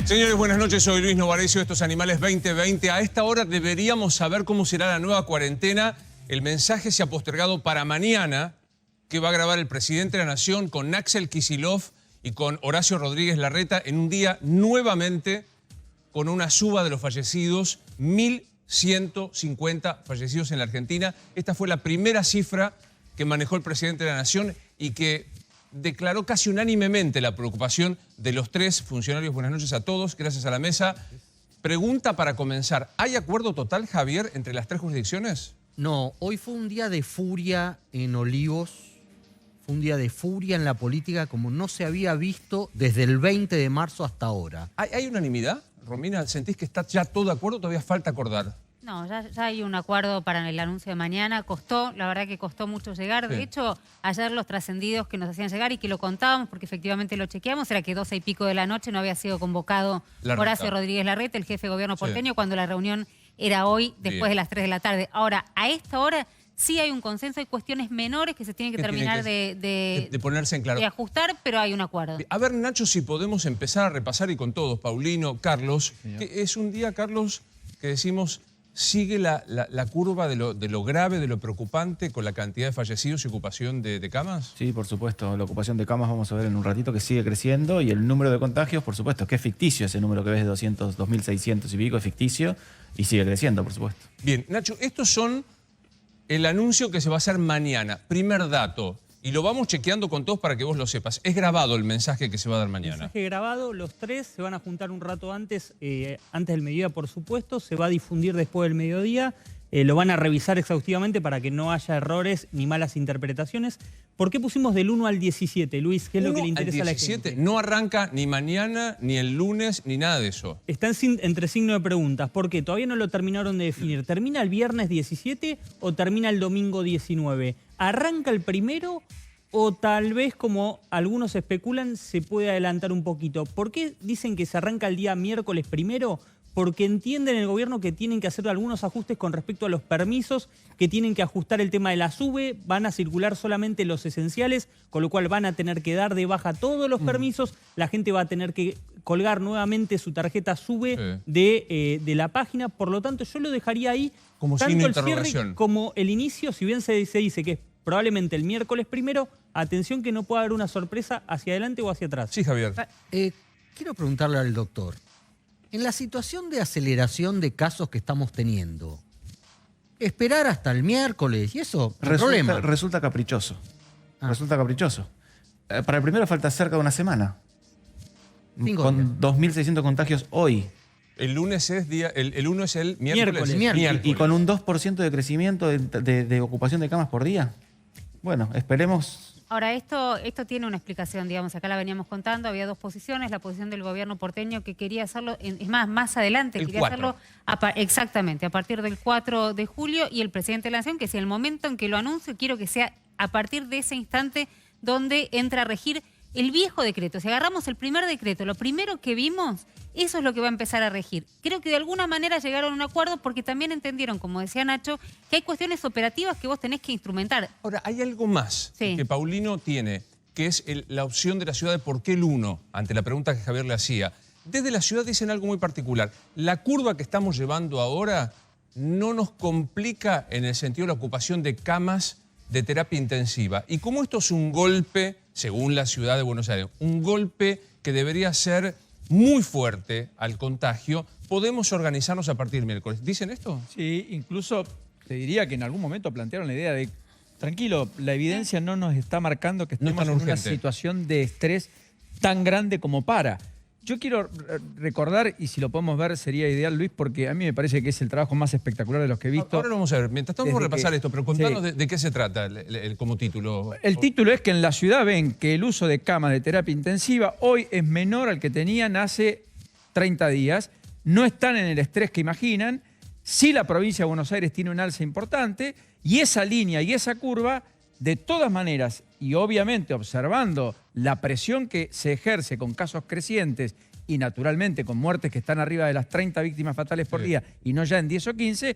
Señores, buenas noches. Soy Luis Novarecio, estos Animales 2020. A esta hora deberíamos saber cómo será la nueva cuarentena. El mensaje se ha postergado para mañana, que va a grabar el presidente de la Nación con Axel Kicillof y con Horacio Rodríguez Larreta en un día nuevamente con una suba de los fallecidos, 1.150 fallecidos en la Argentina. Esta fue la primera cifra que manejó el presidente de la Nación y que declaró casi unánimemente la preocupación de los tres funcionarios. Buenas noches a todos, gracias a la mesa. Pregunta para comenzar, ¿hay acuerdo total, Javier, entre las tres jurisdicciones? No, hoy fue un día de furia en Olivos, fue un día de furia en la política como no se había visto desde el 20 de marzo hasta ahora. ¿Hay unanimidad? Romina, ¿sentís que está ya todo de acuerdo o todavía falta acordar? No, ya hay un acuerdo para el anuncio de mañana. Costó, la verdad que costó mucho llegar. De hecho, ayer los trascendidos que nos hacían llegar y que lo contábamos, porque efectivamente lo chequeamos, era que 12 y pico de la noche no había sido convocado Horacio Rodríguez Larreta, el jefe de gobierno porteño, cuando la reunión era hoy, después de las 3 de la tarde. Ahora, a esta hora sí hay un consenso, hay cuestiones menores que se tienen que terminar de ponerse en claro, de ajustar, pero hay un acuerdo. A ver, Nacho, si podemos empezar a repasar, y con todos, Paulino, Carlos, que es un día, Carlos, que decimos sigue la curva de lo grave, de lo preocupante con la cantidad de fallecidos y ocupación de camas. Sí, por supuesto. La ocupación de camas vamos a ver en un ratito que sigue creciendo, y el número de contagios, por supuesto, que es ficticio. Ese número que ves de 2.600 y pico es ficticio y sigue creciendo, por supuesto. Bien, Nacho, estos son el anuncio que se va a hacer mañana. Primer dato, y lo vamos chequeando con todos para que vos lo sepas. Es grabado el mensaje que se va a dar mañana. Mensaje grabado, los tres se van a juntar un rato antes, antes del mediodía, por supuesto. Se va a difundir después del mediodía. Lo van a revisar exhaustivamente para que no haya errores ni malas interpretaciones. ¿Por qué pusimos del 1 al 17, Luis? ¿Qué es lo que le interesa a la gente? No arranca ni mañana, ni el lunes, ni nada de eso. Está entre signo de preguntas. ¿Por qué? Todavía no lo terminaron de definir. ¿Termina el viernes 17 o termina el domingo 19? ¿Arranca el primero o tal vez, como algunos especulan, se puede adelantar un poquito? ¿Por qué dicen que se arranca el día miércoles primero? Porque entienden el gobierno que tienen que hacer algunos ajustes con respecto a los permisos, que tienen que ajustar el tema de la SUBE, van a circular solamente los esenciales, con lo cual van a tener que dar de baja todos los permisos, la gente va a tener que colgar nuevamente su tarjeta SUBE de la página. Por lo tanto, yo lo dejaría ahí, como tanto el cierre como el inicio. Si bien se dice que es probablemente el miércoles primero, atención que no pueda haber una sorpresa hacia adelante o hacia atrás. Sí, Javier. Quiero preguntarle al doctor, en la situación de aceleración de casos que estamos teniendo, esperar hasta el miércoles, y eso, resulta caprichoso. Resulta caprichoso. Para el primero falta cerca de una semana. Con 2.600 contagios hoy. El lunes es el 1 es el miércoles. Y con un 2% de crecimiento de ocupación de camas por día. Bueno, esperemos. Ahora, esto tiene una explicación, digamos, acá la veníamos contando, había dos posiciones, la posición del gobierno porteño que quería hacerlo, es más adelante, el quería 4. hacerlo exactamente, a partir del 4 de julio, y el presidente de la Nación, que si el momento en que lo anuncie, quiero que sea a partir de ese instante donde entra a regir el viejo decreto. Si agarramos el primer decreto, lo primero que vimos, eso es lo que va a empezar a regir. Creo que de alguna manera llegaron a un acuerdo porque también entendieron, como decía Nacho, que hay cuestiones operativas que vos tenés que instrumentar. Ahora, hay algo más que Paulino tiene, que es la opción de la ciudad de por qué el 1, ante la pregunta que Javier le hacía. Desde la ciudad dicen algo muy particular. La curva que estamos llevando ahora no nos complica en el sentido de la ocupación de camas de terapia intensiva. Y como esto es un golpe, según la ciudad de Buenos Aires, un golpe que debería ser muy fuerte al contagio, podemos organizarnos a partir del miércoles. ¿Dicen esto? Sí, incluso te diría que en algún momento plantearon la idea de, tranquilo, la evidencia no nos está marcando que estemos en una situación de estrés tan grande como para. Yo quiero recordar, y si lo podemos ver sería ideal, Luis, porque a mí me parece que es el trabajo más espectacular de los que he visto. Ahora lo vamos a ver. Mientras tanto vamos a repasar esto, pero contanos de qué se trata como título. El título es que en la ciudad ven que el uso de camas de terapia intensiva hoy es menor al que tenían hace 30 días. No están en el estrés que imaginan. Sí, la provincia de Buenos Aires tiene un alza importante, y esa línea y esa curva, de todas maneras, y obviamente observando la presión que se ejerce con casos crecientes y naturalmente con muertes que están arriba de las 30 víctimas fatales por día y no ya en 10 o 15,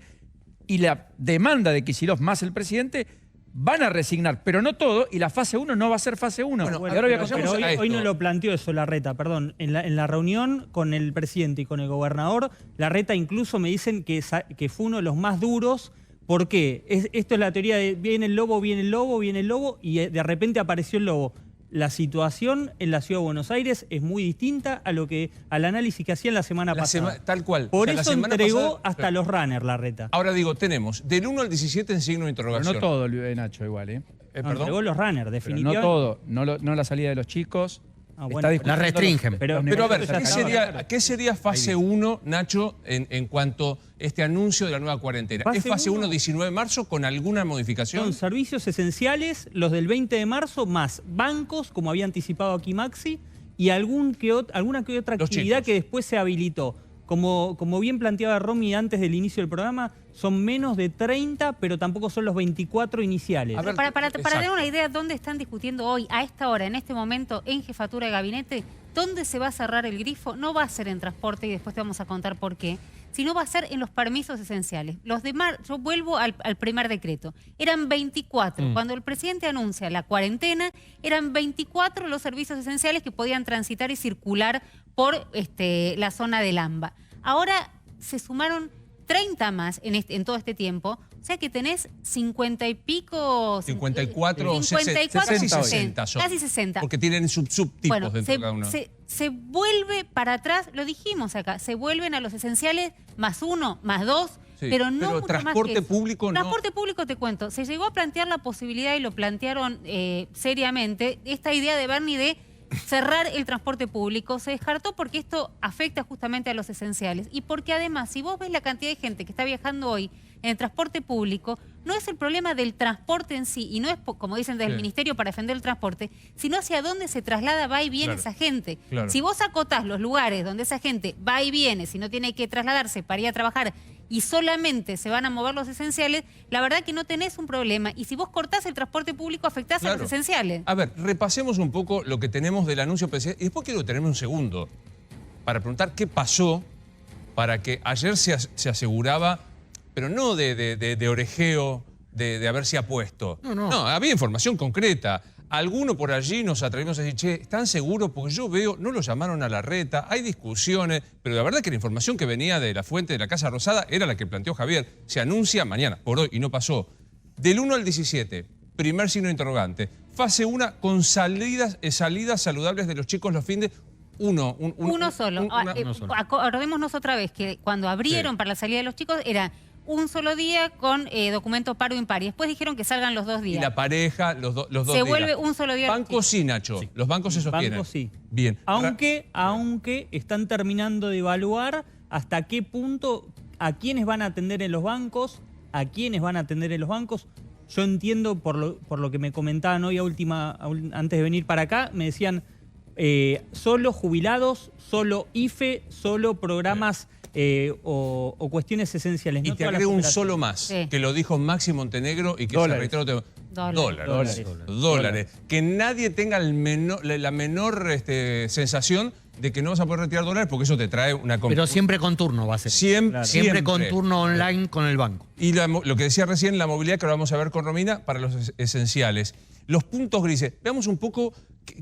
y la demanda de Kicillof más el presidente, van a resignar, pero no todo, y la fase 1 no va a ser fase 1. Bueno, y ahora voy a pero contar- Pero a esto. hoy no lo planteó eso Larreta, perdón. En la reunión con el presidente y con el gobernador, Larreta incluso me dicen que fue uno de los más duros. ¿Por qué? Esto es la teoría de viene el lobo, viene el lobo, viene el lobo, y de repente apareció el lobo. La situación en la Ciudad de Buenos Aires es muy distinta al análisis que hacían la semana pasada. Tal cual. Por O sea, la eso semana entregó pasada- hasta los runners Larreta. Ahora digo, tenemos del 1 al 17 en signo de Pero interrogación. no todo, Nacho, igual, ¿eh? No, ¿Perdón? entregó los runners, Pero definitivamente. no todo, no la salida de los chicos. Ah, bueno, Está discutiendo la restringen. los Pero Pero a negocios ver, ya ¿qué está. sería fase 1, Nacho, en cuanto a este anuncio de la nueva cuarentena? Fase ¿Es fase 1 uno? 19 de marzo con alguna modificación? Son servicios esenciales, los del 20 de marzo, más bancos, como había anticipado aquí Maxi, y alguna que otra Los actividad chicos. que después se habilitó. Como bien planteaba Romy antes del inicio del programa, son menos de 30, pero tampoco son los 24 iniciales. A ver, Para exacto. tener una idea dónde están discutiendo hoy, a esta hora, en este momento, en jefatura de gabinete, dónde se va a cerrar el grifo, no va a ser en transporte, y después te vamos a contar por qué, sino va a ser en los permisos esenciales. Los demás, yo vuelvo al primer decreto, eran 24. Cuando el presidente anuncia la cuarentena, eran 24 los servicios esenciales que podían transitar y circular por la zona del AMBA. Ahora se sumaron 30 más en todo este tiempo, o sea que tenés 50 y pico... 54 o 54, 60 son. casi 60. Porque tienen subtipos Bueno, dentro de cada uno. se vuelve para atrás, lo dijimos acá, se vuelven a los esenciales más 1, más 2, Sí, pero no pero mucho más transporte que eso. público no. Transporte público te cuento, se llegó a plantear la posibilidad y lo plantearon seriamente, esta idea de Bernie de cerrar el transporte público, se descartó porque esto afecta justamente a los esenciales y porque además, si vos ves la cantidad de gente que está viajando hoy en el transporte público, no es el problema del transporte en sí, y no es, como dicen del Sí. Ministerio para defender el transporte, sino hacia dónde se traslada, va y viene Claro, esa gente. claro. Si vos acotás los lugares donde esa gente va y viene, si no tiene que trasladarse para ir a trabajar y solamente se van a mover los esenciales, la verdad que no tenés un problema. Y si vos cortás el transporte público, afectás a Claro. los esenciales. A ver, repasemos un poco lo que tenemos del anuncio presidencial. Y después quiero tenerme un segundo para preguntar qué pasó para que ayer se aseguraba, pero no de orejeo, de haberse apuesto. No. No, había información concreta. Alguno por allí nos atrevimos a decir, che, ¿están seguros? Porque yo veo, no lo llamaron a Larreta, hay discusiones, pero la verdad que la información que venía de la fuente de la Casa Rosada era la que planteó Javier. Se anuncia mañana, por hoy, y no pasó. Del 1 al 17, primer signo de interrogante. Fase 1 con salidas saludables de los chicos los fines. Uno solo. uno solo. Acordémonos otra vez que cuando abrieron Sí. para la salida de los chicos era un solo día con documento paro impar. Y después dijeron que salgan los 2 Y días. la pareja, los dos Se días. vuelve un solo día. Bancos sí, Nacho. Los bancos se sostienen. Bancos sí. Bien. Aunque están terminando de evaluar hasta qué punto, a quiénes van a atender en los bancos, Yo entiendo, por lo que me comentaban hoy antes de venir para acá, me decían solo jubilados, solo IFE, solo programas o cuestiones esenciales. Y no te todas las agrego un operaciones. solo más, Sí. que lo dijo Maxi Montenegro y que Dólares. se reiteró. Dólares. Dólares. Que nadie tenga la menor sensación de que no vas a poder retirar dólares porque eso te trae una Pero siempre con turno va a ser. Siempre, Siempre con turno online con el banco. Y lo que decía recién, la movilidad, que ahora vamos a ver con Romina, para los esenciales. Los puntos grises. Veamos un poco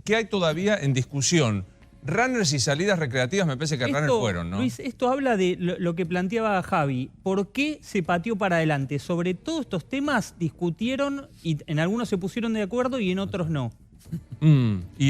qué hay todavía en discusión. Runners y salidas recreativas, me parece que runners fueron, ¿no? Luis, esto habla de lo que planteaba Javi. ¿Por qué se pateó para adelante? Sobre todos estos temas discutieron y en algunos se pusieron de acuerdo y en otros no.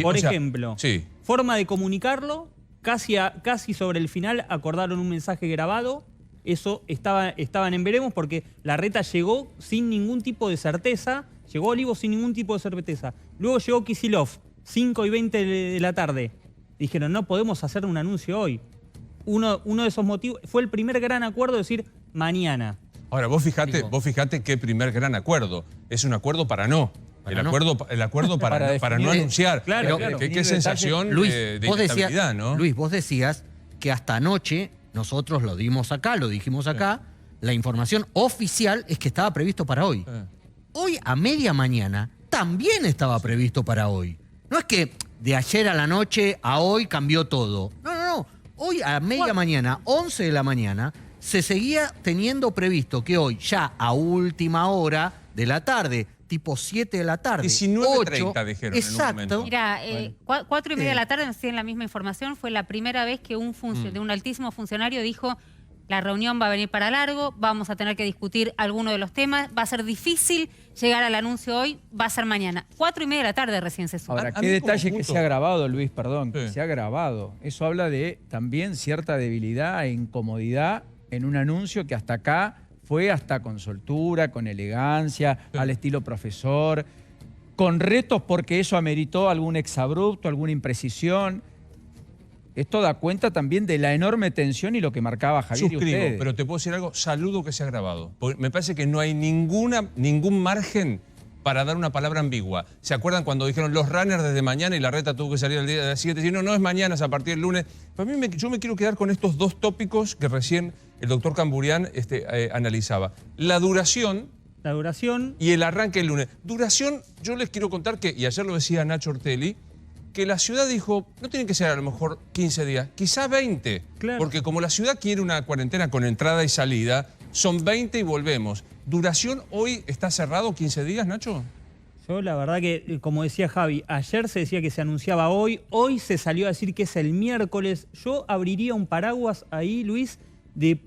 Por ejemplo, sí. forma de comunicarlo, casi sobre el final acordaron un mensaje grabado. Eso estaban en veremos porque Larreta llegó sin ningún tipo de certeza, llegó Olivos sin ningún tipo de certeza. Luego llegó Kicillof, 5:20 de la tarde. Dijeron, no podemos hacer un anuncio hoy. Uno de esos motivos fue el primer gran acuerdo de decir mañana. Ahora, vos fijate qué primer gran acuerdo. Es un acuerdo para no. El acuerdo para no anunciar. Claro, Qué sensación Luis, de vos inestabilidad, ¿no? Luis, vos decías que hasta anoche, nosotros lo dijimos acá, la información oficial es que estaba previsto para hoy. Hoy a media mañana también estaba previsto para hoy. No es que de ayer a la noche a hoy cambió todo. No. Hoy a media mañana, 11 de la mañana, se seguía teniendo previsto que hoy, ya a última hora de la tarde, tipo 7 de la tarde. 19:30 dijeron en un exacto. momento. Mira, 4:30 de la tarde, nos tienen la misma información, fue la primera vez que de un altísimo funcionario dijo: la reunión va a venir para largo, vamos a tener que discutir alguno de los temas, va a ser difícil llegar al anuncio hoy, va a ser mañana. 4:30 de la tarde recién se sube. Ahora, A qué mí detalle como que punto- se ha grabado, Luis, perdón, que Sí. se ha grabado. Eso habla de también cierta debilidad e incomodidad en un anuncio que hasta acá fue hasta con soltura, con elegancia, Sí. al estilo profesor, con retos porque eso ameritó algún exabrupto, alguna imprecisión. Esto da cuenta también de la enorme tensión y lo que marcaba Javier y Suscribo, ustedes. pero te puedo decir algo, saludo que se ha grabado. Porque me parece que no hay ningún margen para dar una palabra ambigua. ¿Se acuerdan cuando dijeron los runners desde mañana y la reta tuvo que salir al día siguiente? Si no, no es mañana, es a partir del lunes. Para mí, yo me quiero quedar con estos dos tópicos que recién el doctor Camburián analizaba. La duración La duración, y el arranque el lunes. Duración, yo les quiero contar que, y ayer lo decía Nacho Ortelli, que la ciudad dijo, no tienen que ser a lo mejor 15 días, quizá 20. Claro. Porque como la ciudad quiere una cuarentena con entrada y salida, son 20 y volvemos. ¿Duración hoy está cerrado 15 días, Nacho? yo la verdad que, como decía Javi, ayer se decía que se anunciaba hoy se salió a decir que es el miércoles. Yo abriría un paraguas ahí, Luis, de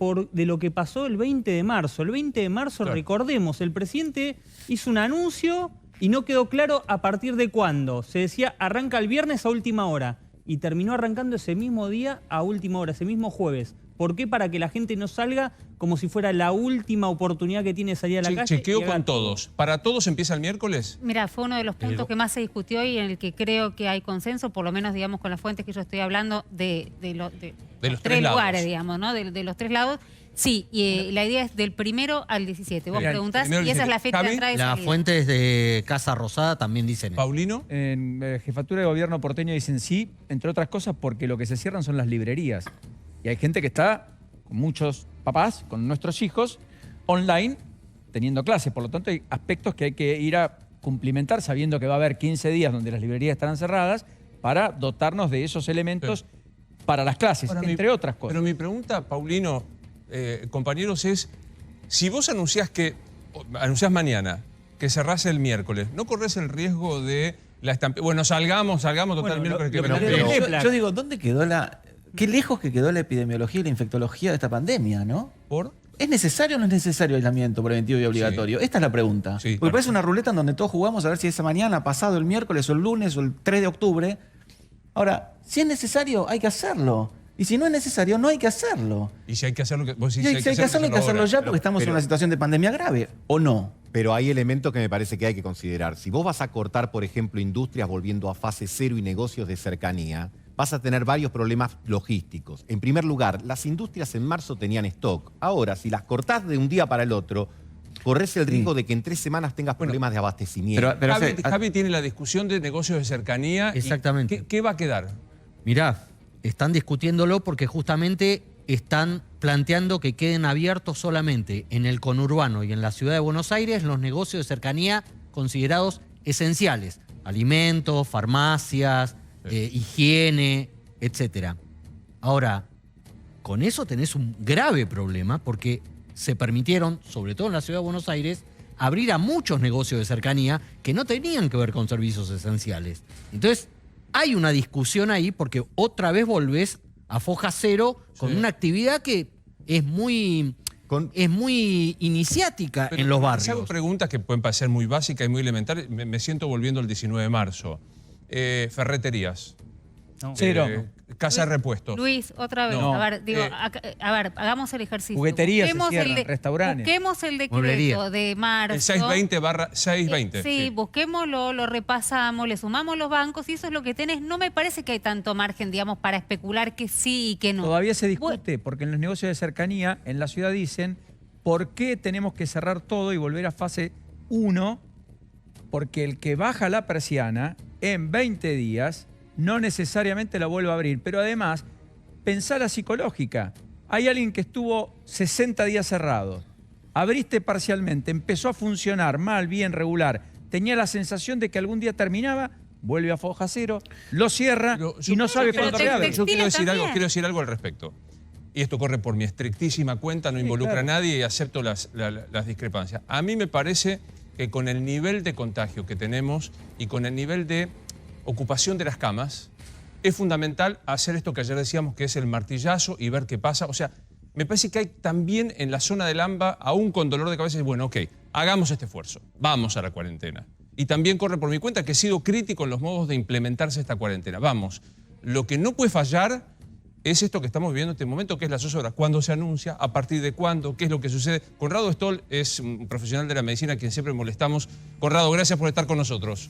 lo que pasó el 20 de marzo. El 20 de marzo, Claro. recordemos, el presidente hizo un anuncio y no quedó claro a partir de cuándo. Se decía arranca el viernes a última hora y terminó arrancando ese mismo día a última hora, ese mismo jueves. ¿Por qué? Para que la gente no salga como si fuera la última oportunidad que tiene de salir a la calle. Chequeo y haga con todo. todos. ¿Para todos empieza el miércoles? Mira, fue uno de los puntos que más se discutió y en el que creo que hay consenso, por lo menos, digamos, con las fuentes que yo estoy hablando de los los tres tres lados. lugares, digamos, ¿no? De los tres lados. Sí, y la idea es del 1 al 17. Vos Bien, preguntás primero al y esa es la 17. fecha de Javi, entrada y Las salida. fuentes de Casa Rosada también dicen eso. ¿Paulino? En Jefatura de Gobierno porteño dicen sí, entre otras cosas porque lo que se cierran son las librerías. Y hay gente que está, con muchos papás, con nuestros hijos, online, teniendo clases. Por lo tanto, hay aspectos que hay que ir a cumplimentar, sabiendo que va a haber 15 días donde las librerías estarán cerradas, para dotarnos de esos elementos para las clases, Ahora, entre otras cosas. Pero mi pregunta, Paulino, compañeros, es, si vos anunciás mañana que cerrás el miércoles, ¿no corres el riesgo de la estampida? Bueno, salgamos total Bueno, el miércoles que lo viene. que Pero- pero- Yo digo, ¿dónde quedó qué lejos que quedó la epidemiología y la infectología de esta pandemia, ¿no? ¿Por? ¿Es necesario o no es necesario el aislamiento preventivo y obligatorio? Esta es la pregunta. Sí, Porque claro. parece una ruleta en donde todos jugamos a ver si es mañana, pasado, el miércoles o el lunes o el 3 de octubre. Ahora, si es necesario, hay que hacerlo. Y si no es necesario, no hay que hacerlo. Y si hay que hacerlo, vos Y decís, si hay que hacerlo, hay que hacerlo ya ahora. porque estamos en pero- una situación de pandemia grave, ¿o no? Pero hay elementos que me parece que hay que considerar. Si vos vas a cortar, por ejemplo, industrias volviendo a fase cero y negocios de cercanía, vas a tener varios problemas logísticos. En primer lugar, las industrias en marzo tenían stock. Ahora, si las cortás de un día para el otro, corres el riesgo de que en 3 semanas tengas problemas de abastecimiento. Pero Javi tiene la discusión de negocios de cercanía. y Exactamente. ¿Qué va a quedar? Mirá, están discutiéndolo porque justamente están planteando que queden abiertos solamente en el conurbano y en la ciudad de Buenos Aires los negocios de cercanía considerados esenciales. Alimentos, farmacias, higiene, etcétera. Ahora, con eso tenés un grave problema porque se permitieron, sobre todo en la ciudad de Buenos Aires, abrir a muchos negocios de cercanía que no tenían que ver con servicios esenciales. Entonces, hay una discusión ahí porque otra vez volvés a foja cero con Sí. una actividad que es muy iniciática Pero en los les barrios. hago preguntas que pueden parecer muy básicas y muy elementales. Me siento volviendo al 19 de marzo. Ferreterías. No. Cero. Casa de repuestos. Luis, otra vez. No. A ver, a ver, hagamos el ejercicio. Jugueterías se Busquemos cierran, restaurantes. Busquemos el decreto Mueblería. de marzo. El 620/620. Sí, busquémoslo, lo repasamos, le sumamos los bancos y eso es lo que tenés. No me parece que hay tanto margen, digamos, para especular que sí y que no. Todavía se Bueno, discute, porque en los negocios de cercanía, en la ciudad dicen, ¿por qué tenemos que cerrar todo y volver a fase 1? Porque el que baja la persiana en 20 días no necesariamente la vuelve a abrir. Pero además, pensá la psicológica. Hay alguien que estuvo 60 días cerrado. Abriste parcialmente, empezó a funcionar mal, bien, regular. Tenía la sensación de que algún día terminaba, vuelve a foja cero, lo cierra Pero y no sabe pero cuándo te- reabre. Yo quiero decir, también. quiero decir algo al respecto. Y esto corre por mi estrictísima cuenta, no Sí, involucra claro. a nadie y acepto las discrepancias. A mí me parece que con el nivel de contagio que tenemos y con el nivel de ocupación de las camas, es fundamental hacer esto que ayer decíamos, que es el martillazo y ver qué pasa. O sea, me parece que hay también en la zona del AMBA, aún con dolor de cabeza, y bueno, ok, hagamos este esfuerzo, vamos a la cuarentena. Y también corre por mi cuenta que he sido crítico en los modos de implementarse esta cuarentena. Vamos, lo que no puede fallar es esto que estamos viviendo en este momento, que es las 2 horas. ¿Cuándo se anuncia? ¿A partir de cuándo? ¿Qué es lo que sucede? Conrado Stoll es un profesional de la medicina a quien siempre molestamos. Conrado, gracias por estar con nosotros.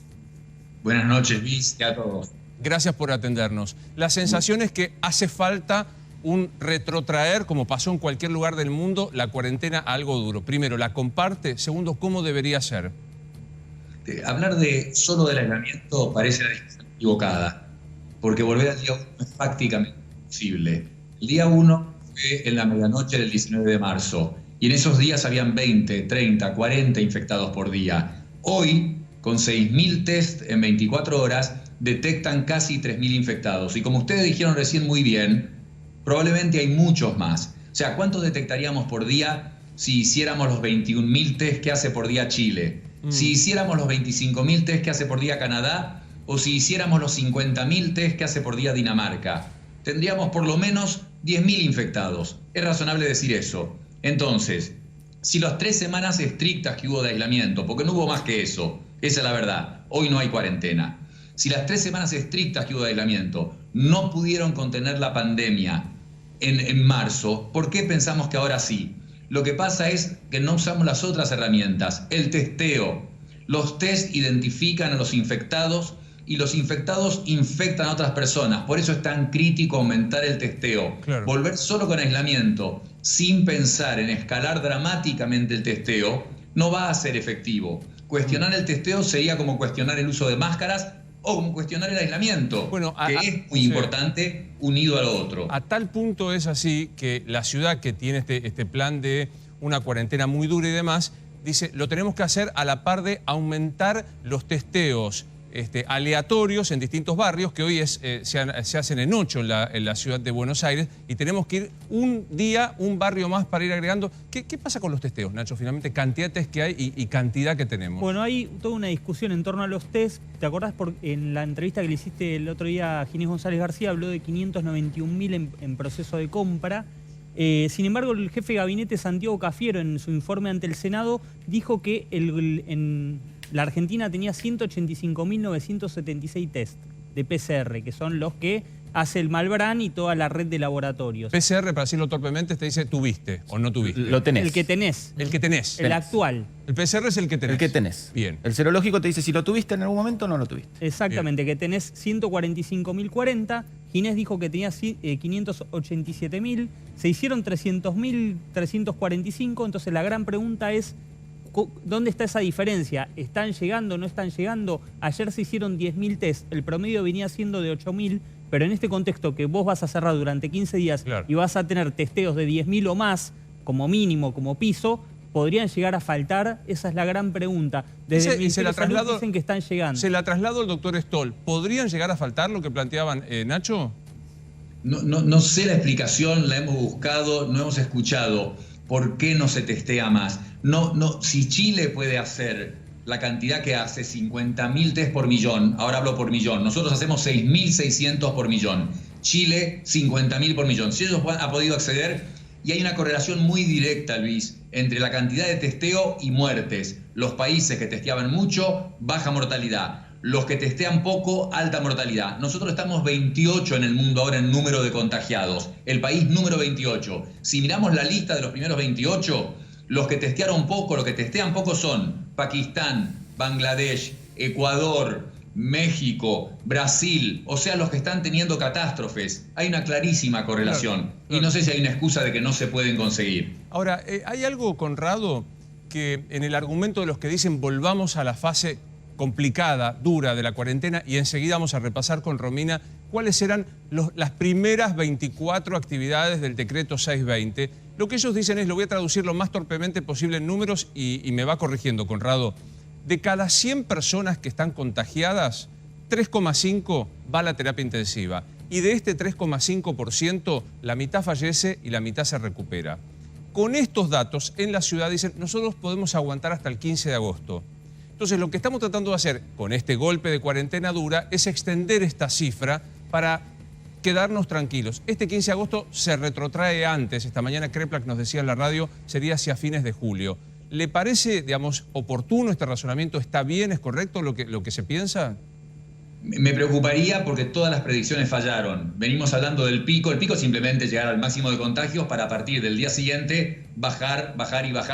Buenas noches, Luis, y a todos. Gracias por atendernos. La sensación es que hace falta un retrotraer, como pasó en cualquier lugar del mundo, la cuarentena a algo duro. Primero, ¿la comparte? Segundo, ¿cómo debería ser? Hablar solo del aislamiento parece la decisión equivocada, porque volver al día 1 es prácticamente imposible. El día 1 fue en la medianoche del 19 de marzo, y en esos días habían 20, 30, 40 infectados por día. Hoy, con 6.000 test en 24 horas, detectan casi 3.000 infectados. Y como ustedes dijeron recién muy bien, probablemente hay muchos más. O sea, ¿cuántos detectaríamos por día si hiciéramos los 21.000 test que hace por día Chile? Si hiciéramos los 25.000 test que hace por día Canadá, o si hiciéramos los 50.000 test que hace por día Dinamarca, tendríamos por lo menos 10.000 infectados. Es razonable decir eso. Entonces, si las 3 semanas estrictas que hubo de aislamiento, porque no hubo más que eso, esa es la verdad, hoy no hay cuarentena. Si las 3 semanas estrictas que hubo de aislamiento no pudieron contener la pandemia en marzo, ¿por qué pensamos que ahora sí? Lo que pasa es que no usamos las otras herramientas, el testeo. Los test identifican a los infectados y los infectados infectan a otras personas. Por eso es tan crítico aumentar el testeo. Claro. Volver solo con aislamiento, sin pensar en escalar dramáticamente el testeo, no va a ser efectivo. Cuestionar el testeo sería como cuestionar el uso de máscaras o como cuestionar el aislamiento, bueno, que es muy importante, unido a lo otro. A tal punto es así que la ciudad, que tiene este plan de una cuarentena muy dura y demás, dice, lo tenemos que hacer a la par de aumentar los testeos aleatorios en distintos barrios, que hoy se hacen en 8 en la ciudad de Buenos Aires, y tenemos que ir un día, un barrio más para ir agregando. ¿Qué pasa con los testeos, Nacho? Finalmente, cantidad de test que hay y cantidad que tenemos. Bueno, hay toda una discusión en torno a los test. ¿Te acordás? En la entrevista que le hiciste el otro día a Ginés González García, habló de 591.000 en proceso de compra. Sin embargo, el jefe de gabinete, Santiago Cafiero, en su informe ante el Senado, dijo que la Argentina tenía 185.976 test de PCR, que son los que hace el Malbrán y toda la red de laboratorios. PCR, para decirlo torpemente, te dice ¿tuviste o no tuviste? Lo tenés. El que tenés. El que tenés. El actual. El PCR es el que tenés. El que tenés. Bien. El serológico te dice si lo tuviste en algún momento o no lo tuviste. Exactamente, bien. Que tenés 145.040. Ginés dijo que tenía 587.000. Se hicieron 300.345. Entonces la gran pregunta es, ¿dónde está esa diferencia? ¿Están llegando, no están llegando? Ayer se hicieron 10.000 test, el promedio venía siendo de 8.000, pero en este contexto que vos vas a cerrar durante 15 días, claro, y vas a tener testeos de 10.000 o más, como mínimo, como piso, ¿podrían llegar a faltar? Esa es la gran pregunta. Desde el Ministerio de Salud dicen que están llegando. Se la traslado al doctor Stoll. ¿Podrían llegar a faltar lo que planteaban, Nacho? No sé la explicación, la hemos buscado, no hemos escuchado. ¿Por qué no se testea más? Si Chile puede hacer la cantidad que hace, 50.000 test por millón, ahora hablo por millón, nosotros hacemos 6.600 por millón, Chile 50.000 por millón. Si ellos han podido acceder, y hay una correlación muy directa, Luis, entre la cantidad de testeo y muertes. Los países que testeaban mucho, baja mortalidad. Los que testean poco, alta mortalidad. Nosotros estamos 28 en el mundo ahora en número de contagiados. El país número 28. Si miramos la lista de los primeros 28, los que testearon poco, los que testean poco son Pakistán, Bangladesh, Ecuador, México, Brasil, o sea, los que están teniendo catástrofes. Hay una clarísima correlación. Claro, claro. Y no sé si hay una excusa de que no se pueden conseguir. Ahora, hay algo, Conrado, que en el argumento de los que dicen volvamos a la fase complicada, dura de la cuarentena, y enseguida vamos a repasar con Romina cuáles eran las primeras 24 actividades del decreto 620. Lo que ellos dicen es, lo voy a traducir lo más torpemente posible en números y me va corrigiendo, Conrado. De cada 100 personas que están contagiadas, 3,5 va a la terapia intensiva. Y de este 3,5%, la mitad fallece y la mitad se recupera. Con estos datos, en la ciudad dicen, nosotros podemos aguantar hasta el 15 de agosto. Entonces, lo que estamos tratando de hacer con este golpe de cuarentena dura es extender esta cifra para quedarnos tranquilos. Este 15 de agosto se retrotrae antes. Esta mañana Kreplak nos decía en la radio, sería hacia fines de julio. ¿Le parece, digamos, oportuno este razonamiento? ¿Está bien, es correcto lo que se piensa? Me preocuparía porque todas las predicciones fallaron. Venimos hablando del pico. El pico es simplemente llegar al máximo de contagios para a partir del día siguiente bajar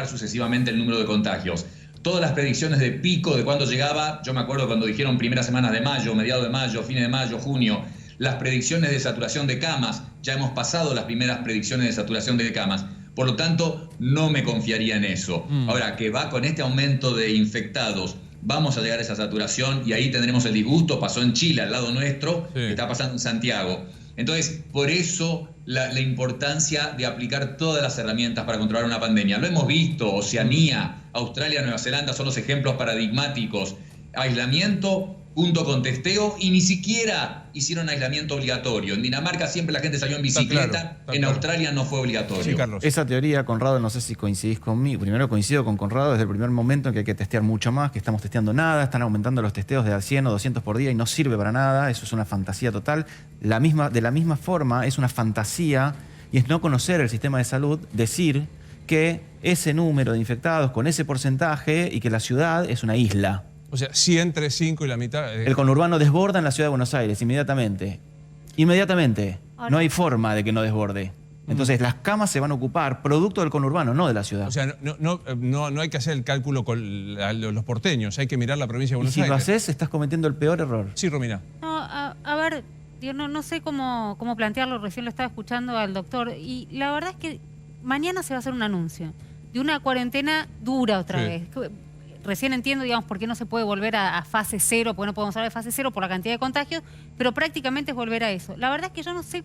sucesivamente el número de contagios. Todas las predicciones de pico, de cuándo llegaba, yo me acuerdo cuando dijeron primeras semanas de mayo, mediados de mayo, fines de mayo, junio, las predicciones de saturación de camas, ya hemos pasado las primeras predicciones de saturación de camas. Por lo tanto, no me confiaría en eso. Ahora, que va con este aumento de infectados, vamos a llegar a esa saturación y ahí tendremos el disgusto. Pasó en Chile, al lado nuestro, que está pasando en Santiago. Entonces, por eso la importancia de aplicar todas las herramientas para controlar una pandemia. Lo hemos visto, Oceanía, Australia, Nueva Zelanda son los ejemplos paradigmáticos. Aislamiento junto con testeo y ni siquiera hicieron aislamiento obligatorio. En Dinamarca siempre la gente salió en bicicleta, en Australia no fue obligatorio. Sí, Carlos. Esa teoría, Conrado, no sé si coincidís conmigo. Primero coincido con Conrado desde el primer momento en que hay que testear mucho más, que estamos testeando nada, están aumentando los testeos de a 100 o 200 por día y no sirve para nada, eso es una fantasía total. De la misma forma es una fantasía y es no conocer el sistema de salud decir que ese número de infectados con ese porcentaje y que la ciudad es una isla. O sea, si entre 5 y la mitad... El conurbano desborda en la ciudad de Buenos Aires inmediatamente. Inmediatamente. No hay forma de que no desborde. Entonces las camas se van a ocupar producto del conurbano, no de la ciudad. O sea, no hay que hacer el cálculo con los porteños, hay que mirar la provincia de Buenos Aires. Aires. Si lo haces, estás cometiendo el peor error. Sí, Romina. No, a ver, yo no sé cómo plantearlo, recién lo estaba escuchando al doctor, y la verdad es que mañana se va a hacer un anuncio de una cuarentena dura otra vez. Recién entiendo, digamos, por qué no se puede volver a fase cero, porque no podemos hablar de fase cero por la cantidad de contagios, pero prácticamente es volver a eso. La verdad es que yo no sé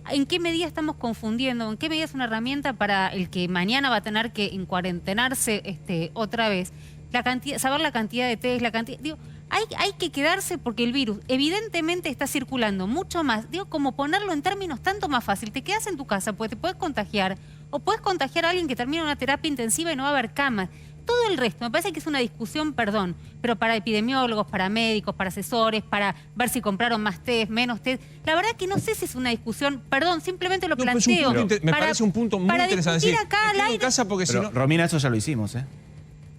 en qué medida estamos confundiendo, en qué medida es una herramienta para el que mañana va a tener que encuarentenarse otra vez. Saber la cantidad de test, hay que quedarse porque el virus evidentemente está circulando mucho más. Digo, como ponerlo en términos tanto más fácil. Te quedas en tu casa, porque te puedes contagiar, o puedes contagiar a alguien que termina una terapia intensiva y no va a haber camas. Todo el resto, me parece que es una discusión, perdón, pero para epidemiólogos, para médicos, para asesores, para ver si compraron más test, menos test. La verdad que no sé si es una discusión, perdón, simplemente lo planteo. Me parece un punto muy interesante. Para discutir acá al aire. Casa porque pero, si no... Romina, eso ya lo hicimos, ¿eh?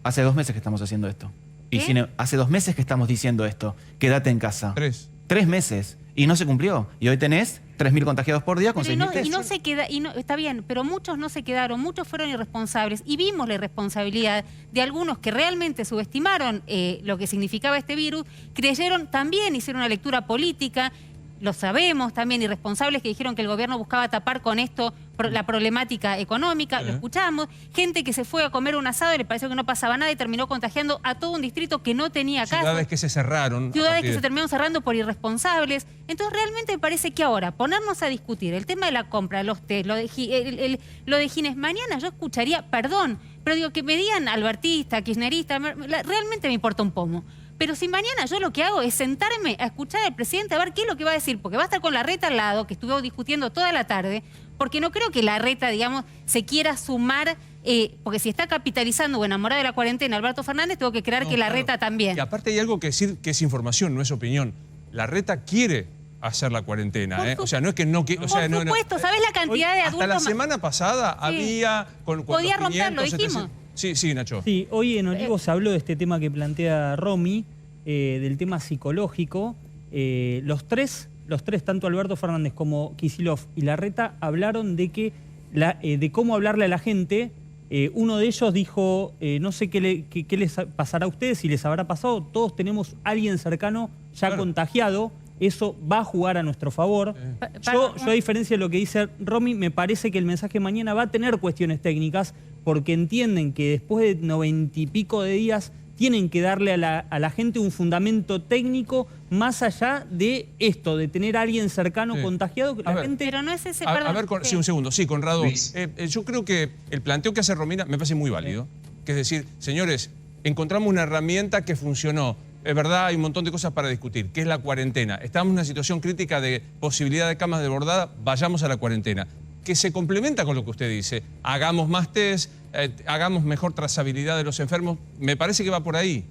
Hace 2 meses que estamos haciendo esto. Hace 2 meses que estamos diciendo esto. Quédate en casa. 3 meses. Y no se cumplió. Y hoy tenés 3.000 contagiados por día con 6.000 test. Y no se queda, está bien, pero muchos no se quedaron, muchos fueron irresponsables y vimos la irresponsabilidad de algunos que realmente subestimaron lo que significaba este virus, creyeron, también hicieron una lectura política, lo sabemos, también irresponsables que dijeron que el gobierno buscaba tapar con esto la problemática económica, lo escuchamos, gente que se fue a comer un asado y le pareció que no pasaba nada y terminó contagiando a todo un distrito que no tenía casos. Ciudades que se cerraron. Ciudades que se terminaron cerrando por irresponsables. Entonces realmente me parece que ahora ponernos a discutir el tema de la compra, los test, lo de Gines, mañana yo escucharía, perdón, pero digo que me digan albertista, kirchnerista, realmente me importa un pomo. Pero si mañana yo lo que hago es sentarme a escuchar al presidente a ver qué es lo que va a decir, porque va a estar con Larreta al lado, que estuvo discutiendo toda la tarde, porque no creo que Larreta, digamos, se quiera sumar, porque si está capitalizando o enamorado de la cuarentena Alberto Fernández, tengo que creer que Larreta también. Y aparte hay algo que decir que es información, no es opinión. Larreta quiere hacer la cuarentena, O sea, no es que no quiere... Por supuesto, ¿sabes la cantidad de adultos? Hasta la semana pasada había... Podía romperlo, dijimos. Sí, Nacho. Sí, hoy en Olivos se habló de este tema que plantea Romy, del tema psicológico. Los tres, tanto Alberto Fernández como Kicillof y Larreta, hablaron de que de cómo hablarle a la gente. Uno de ellos dijo, no sé qué les pasará a ustedes, si les habrá pasado, todos tenemos a alguien cercano ya contagiado, eso va a jugar a nuestro favor. Yo, a diferencia de lo que dice Romy, me parece que el mensaje mañana va a tener cuestiones técnicas, porque entienden que después de 90 y pico de días tienen que darle a la gente un fundamento técnico más allá de esto, de tener a alguien cercano contagiado. La gente... Pero no es ese... Sí, un segundo. Sí, Conrado. Yo creo que el planteo que hace Romina me parece muy válido. Que es decir, señores, encontramos una herramienta que funcionó. Es verdad, hay un montón de cosas para discutir, que es la cuarentena. Estamos en una situación crítica de posibilidad de camas desbordadas, vayamos a la cuarentena. Que se complementa con lo que usted dice. Hagamos más test, hagamos mejor trazabilidad de los enfermos. Me parece que va por ahí.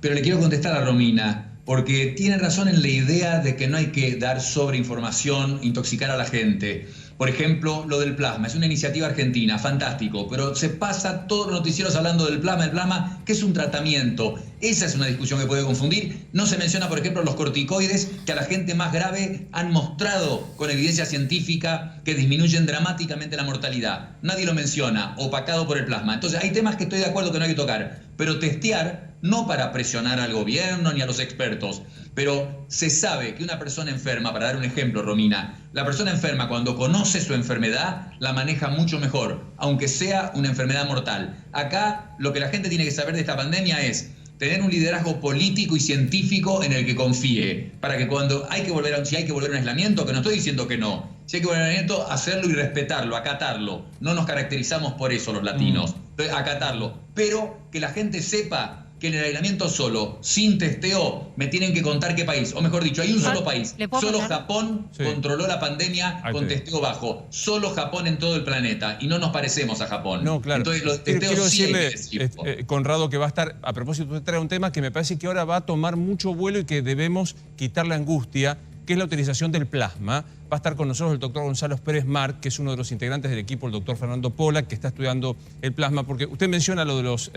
pero le quiero contestar a Romina, porque tiene razón en la idea de que no hay que dar sobreinformación, intoxicar a la gente. Por ejemplo, lo del plasma, es una iniciativa argentina, fantástico, pero se pasa todos los noticieros hablando del plasma, que es un tratamiento. Esa es una discusión que puede confundir. No se menciona, por ejemplo, los corticoides, que a la gente más grave han mostrado con evidencia científica que disminuyen dramáticamente la mortalidad. Nadie lo menciona, opacado por el plasma. Entonces, hay temas que estoy de acuerdo que no hay que tocar, pero testear no para presionar al gobierno ni a los expertos, pero se sabe que una persona enferma, para dar un ejemplo, Romina, la persona enferma cuando conoce su enfermedad la maneja mucho mejor, aunque sea una enfermedad mortal. Acá lo que la gente tiene que saber de esta pandemia es tener un liderazgo político y científico en el que confíe, para que cuando hay que volver si hay que volver a un aislamiento, que no estoy diciendo que no, si hay que volver a un aislamiento, hacerlo y respetarlo, acatarlo. No nos caracterizamos por eso los latinos, acatarlo, pero que la gente sepa que en el aislamiento solo, sin testeo, me tienen que contar qué país. O mejor dicho, hay un solo país. Solo Japón controló la pandemia con testeo bajo. Solo Japón en todo el planeta. Y no nos parecemos a Japón. No, claro. Entonces los testeos sí hay que decirlo. Conrado, que va a estar, a propósito, usted trae un tema que me parece que ahora va a tomar mucho vuelo y que debemos quitar la angustia, que es la utilización del plasma. Va a estar con nosotros el doctor Gonzalo Pérez Marc, que es uno de los integrantes del equipo, el doctor Fernando Pola, que está estudiando el plasma, porque usted menciona lo de los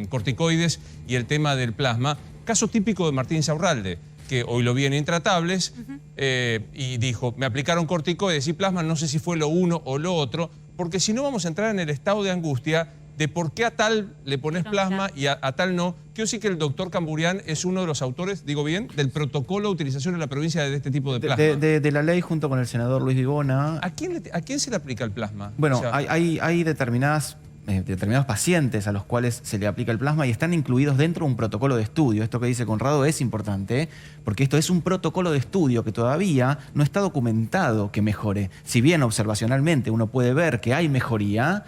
corticoides y el tema del plasma. Caso típico de Martín Insaurralde, que hoy lo vi en Intratables y dijo, me aplicaron corticoides y plasma, no sé si fue lo uno o lo otro, porque si no vamos a entrar en el estado de angustia de por qué a tal le pones plasma y a tal no. Quiero decir que el doctor Camburián es uno de los autores, digo bien, del protocolo de utilización en la provincia de este tipo de plasma. De la ley junto con el senador Luis Vivona. ¿A quién se le aplica el plasma? Bueno, o sea, hay determinados pacientes a los cuales se le aplica el plasma y están incluidos dentro de un protocolo de estudio. Esto que dice Conrado es importante, porque esto es un protocolo de estudio que todavía no está documentado que mejore. Si bien observacionalmente uno puede ver que hay mejoría,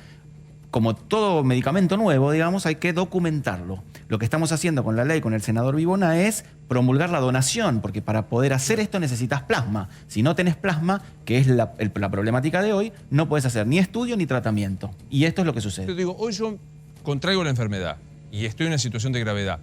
como todo medicamento nuevo, digamos, hay que documentarlo. Lo que estamos haciendo con la ley, con el senador Vivona, es promulgar la donación, porque para poder hacer esto necesitas plasma. Si no tenés plasma, que es la problemática de hoy, no puedes hacer ni estudio ni tratamiento. Y esto es lo que sucede. Yo digo, hoy yo contraigo la enfermedad y estoy en una situación de gravedad.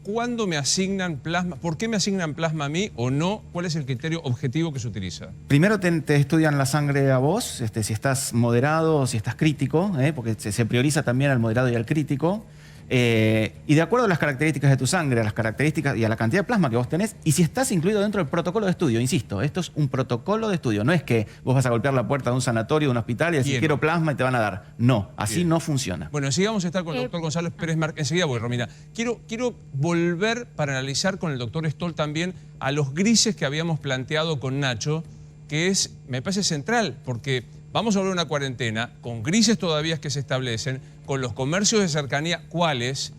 ¿Cuándo me asignan plasma? ¿Por qué me asignan plasma a mí o no? ¿Cuál es el criterio objetivo que se utiliza? Primero te estudian la sangre a vos, si estás moderado o si estás crítico, porque se prioriza también al moderado y al crítico. Y de acuerdo a las características de tu sangre, a las características y a la cantidad de plasma que vos tenés, y si estás incluido dentro del protocolo de estudio, insisto, esto es un protocolo de estudio, no es que vos vas a golpear la puerta de un sanatorio, de un hospital y decir quiero plasma y te van a dar. No, así no funciona. Bueno, enseguida vamos a estar con el doctor Gonzalo Pérez Marc. Enseguida voy, Romina. Quiero volver para analizar con el doctor Stoll también a los grises que habíamos planteado con Nacho, que me parece central, porque vamos a volver a una cuarentena con grises todavía que se establecen, con los comercios de cercanía, ¿cuáles?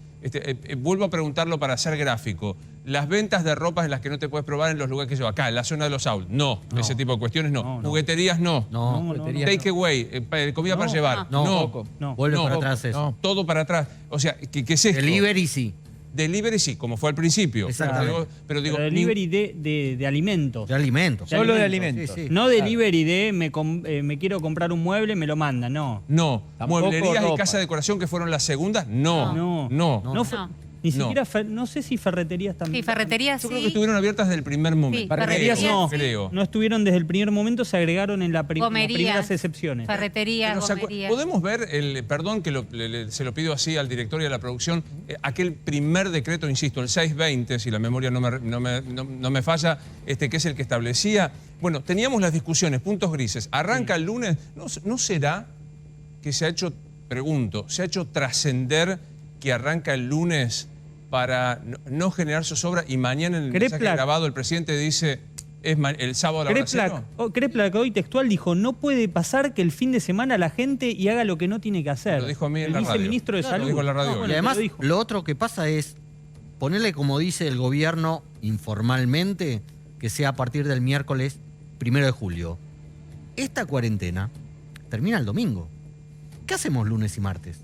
Vuelvo a preguntarlo para ser gráfico. Las ventas de ropas en las que no te puedes probar en los lugares que yo, acá, en la zona de los outlets, no. Ese tipo de cuestiones no. Jugueterías no. Take away, comida para llevar, no. Vuelve para atrás eso. Todo para atrás. O sea, ¿qué es esto? Delivery sí. Delivery sí, como fue al principio. Exactamente. Pero digo, delivery de alimentos. De alimentos. Solo de alimentos. Sí, sí. No delivery de me quiero comprar un mueble, me lo mandan, no. No. Tampoco Mueblerías ropa. y casa de decoración que fueron las segundas, no. Ni siquiera, no sé si ferreterías también. Sí, ferreterías Yo creo que estuvieron abiertas desde el primer momento. Sí, Ferreterías no. Creo. No estuvieron desde el primer momento, se agregaron en las primeras excepciones. Ferreterías, Pero, gomerías. ¿podemos ver, perdón que se lo pido así al director y a la producción, aquel primer decreto, insisto, el 620, si la memoria no me falla, que es el que establecía? Bueno, teníamos las discusiones, puntos grises. Arranca el lunes. ¿No será que se ha hecho, pregunto, se ha hecho trascender que arranca el lunes para no generar zozobra y mañana en el mensaje grabado el presidente dice el sábado a la hora cero? Kreplak hoy textual dijo, no puede pasar que el fin de semana la gente y haga lo que no tiene que hacer. Lo dijo a mí en la radio. El viceministro de Salud. Lo dijo en la radio. Y además, lo otro que pasa es ponerle, como dice el gobierno informalmente, que sea a partir del miércoles 1 de julio. Esta cuarentena termina el domingo. ¿Qué hacemos lunes y martes?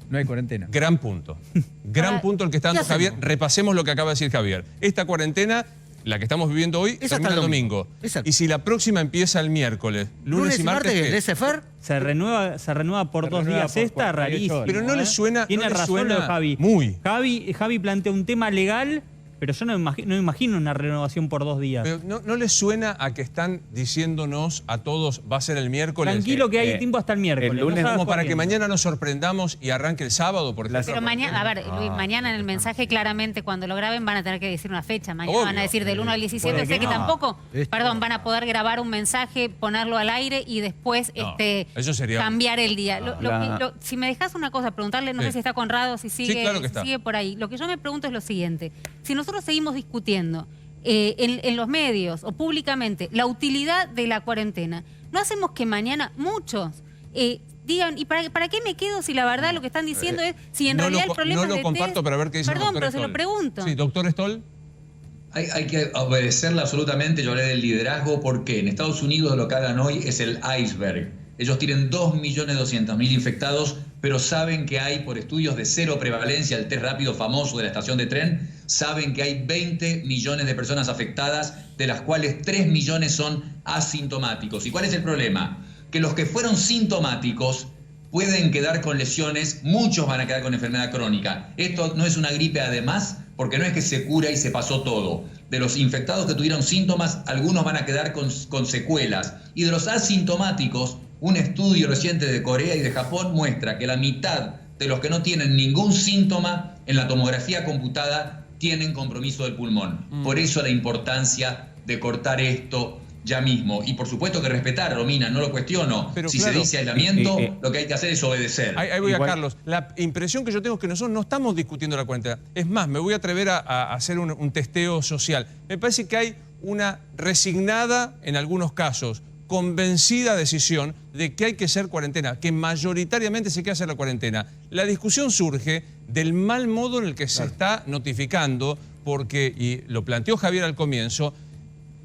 No hay cuarentena. Gran punto. Gran punto el que está dando Javier. Repasemos lo que acaba de decir Javier. Esta cuarentena la que estamos viviendo hoy Es termina hasta el el domingo. domingo. Exacto. Y si la próxima empieza el miércoles, lunes y martes, ¿qué? ¿laissez-faire? Se renueva por 2 renueva días por esta, 48 rarísimo. horas. Pero no le suena. Tiene no le razón suena lo de Javi. Muy. Javi plantea un tema legal, pero yo no me imagino una renovación por 2 días. Pero ¿no le suena a que están diciéndonos a todos va a ser el miércoles? Tranquilo que hay tiempo hasta el miércoles. el lunes no salgas Como para que corriendo. mañana nos sorprendamos y arranque el sábado, por ejemplo. Pero mañana, a ver, Luis, mañana en el mensaje claramente cuando lo graben van a tener que decir una fecha. Mañana Obvio. van a decir del 1 al 17, Puede o sea que que no. tampoco, Esto- perdón, van a poder grabar un mensaje, ponerlo al aire y después No, eso sería- cambiar el día. La- Si me dejas una cosa, preguntarle, no Sí. sé si está Conrado, si sigue, claro que está. si sigue por ahí. Lo que yo me pregunto es lo siguiente. Si nosotros seguimos discutiendo en los medios o públicamente la utilidad de la cuarentena, ¿no hacemos que mañana muchos digan, ¿y para qué me quedo si la verdad lo que están diciendo es, si en no realidad lo, el problema no es lo de comparto, test? pero a ver qué dice el Perdón, doctor pero se lo Stoll. pregunto. Sí, doctor Stoll. Hay que obedecerla absolutamente. Yo hablé del liderazgo porque en Estados Unidos lo que hagan hoy es el iceberg. Ellos tienen 2.200.000 infectados, pero saben que hay, por estudios de cero prevalencia, el test rápido famoso de la estación de tren, saben que hay 20 millones de personas afectadas, de las cuales 3 millones son asintomáticos. ¿Y cuál es el problema? Que los que fueron sintomáticos pueden quedar con lesiones, muchos van a quedar con enfermedad crónica. Esto no es una gripe además, porque no es que se cura y se pasó todo. De los infectados que tuvieron síntomas, algunos van a quedar con secuelas. Y de los asintomáticos, un estudio reciente de Corea y de Japón muestra que la mitad de los que no tienen ningún síntoma en la tomografía computada tienen compromiso del pulmón. Por eso la importancia de cortar esto ya mismo. Y por supuesto que respetar, Romina, no lo cuestiono. Pero si claro, se dice aislamiento, lo que hay que hacer es obedecer. Ahí voy Igual- a Carlos. La impresión que yo tengo es que nosotros no estamos discutiendo la cuarentena. Es más, me voy a atrever a hacer un testeo social. Me parece que hay una resignada, en algunos casos, convencida decisión de que hay que hacer cuarentena, que mayoritariamente se quiere hacer la cuarentena. La discusión surge del mal modo en el que se está notificando, porque, y lo planteó Javier al comienzo,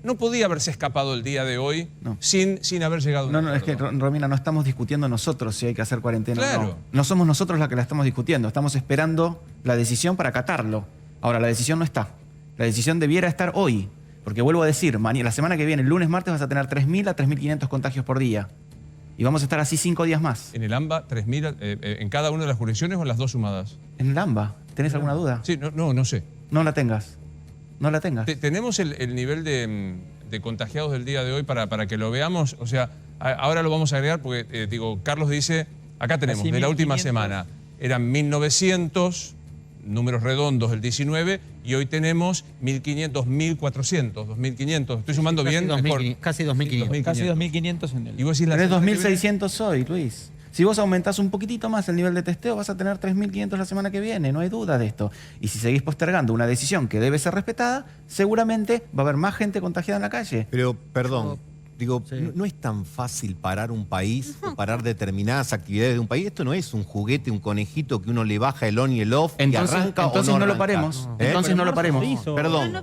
no podía haberse escapado el día de hoy No. sin haber llegado a un No, es que, acuerdo. Romina, no estamos discutiendo nosotros si hay que hacer cuarentena o Claro. no. No somos nosotros la que la estamos discutiendo. Estamos esperando la decisión para acatarlo. Ahora, la decisión no está. La decisión debiera estar hoy. Porque vuelvo a decir, la semana que viene, el lunes, martes, vas a tener 3.000 a 3.500 contagios por día. Y vamos a estar así 5 días más. En el AMBA, 3.000 en cada una de las jurisdicciones o en las dos sumadas. En el AMBA, ¿tenés alguna duda? Sí, no sé. No la tengas. No la tengas. ¿Tenemos el nivel de contagiados del día de hoy para que lo veamos? O sea, ahora lo vamos a agregar porque, Carlos dice, acá tenemos, Casi de la última 1.500. semana, eran 1.900, números redondos el 19, y hoy tenemos 1.500, 1.400, 2.500. ¿Estoy sumando bien? Mejor. Casi 2.500. Casi 2.500 en el... Y vos decís la Tenés semana que viene- 2.600 hoy, Luis. Si vos aumentás un poquitito más el nivel de testeo, vas a tener 3.500 la semana que viene, no hay duda de esto. Y si seguís postergando una decisión que debe ser respetada, seguramente va a haber más gente contagiada en la calle. Pero, perdón, digo, Sí. no es tan fácil parar un país o parar determinadas actividades de un país. Esto no es un juguete, un conejito que uno le baja el on y el off y Entonces, arranca entonces o no no lo arranca. paremos. ¿Eh? Entonces no lo paremos. Se hizo. Perdón,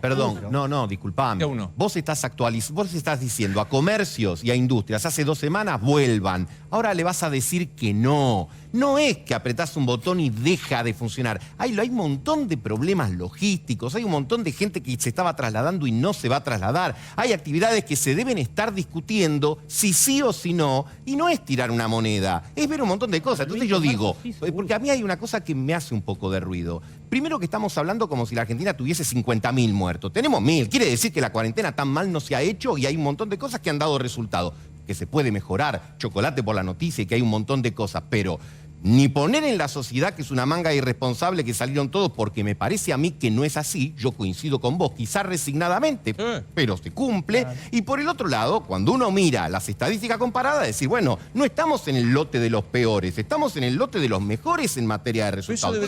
no, disculpame. Ya uno. Vos estás vos estás diciendo a comercios y a industrias hace 2 semanas vuelvan. Ahora le vas a decir que no. No es que apretás un botón y deja de funcionar. Hay un montón de problemas logísticos, hay un montón de gente que se estaba trasladando y no se va a trasladar. Hay actividades que se deben estar discutiendo si sí o si no, y no es tirar una moneda, es ver un montón de cosas. Entonces yo digo, Sí, seguro. porque a mí hay una cosa que me hace un poco de ruido. Primero que estamos hablando como si la Argentina tuviese 50.000 muertos. Tenemos 1.000. Quiere decir que la cuarentena tan mal no se ha hecho y hay un montón de cosas que han dado resultado. Que se puede mejorar, chocolate por la noticia y que hay un montón de cosas, pero ni poner en la sociedad que es una manga irresponsable que salieron todos, porque me parece a mí que no es así, yo coincido con vos, quizás resignadamente, pero se cumple. Claro. Y por el otro lado, cuando uno mira las estadísticas comparadas, decir, bueno, no estamos en el lote de los peores, estamos en el lote de los mejores en materia de resultados. Eso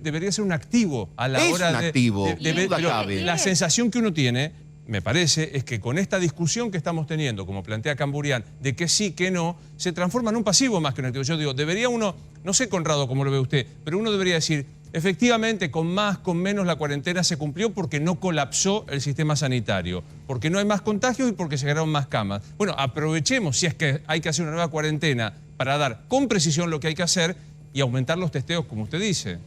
debería ser un activo a la hora de... Es un activo, duda cabe. La sensación que uno tiene, me parece, es que con esta discusión que estamos teniendo, como plantea Camburián, de que sí, que no, se transforma en un pasivo más que un activo. Yo digo, debería uno, no sé, Conrado, cómo lo ve usted, pero uno debería decir, efectivamente, con más, con menos, la cuarentena se cumplió porque no colapsó el sistema sanitario, porque no hay más contagios y porque se generaron más camas. Bueno, aprovechemos, si es que hay que hacer una nueva cuarentena, para dar con precisión lo que hay que hacer y aumentar los testeos, como usted dice.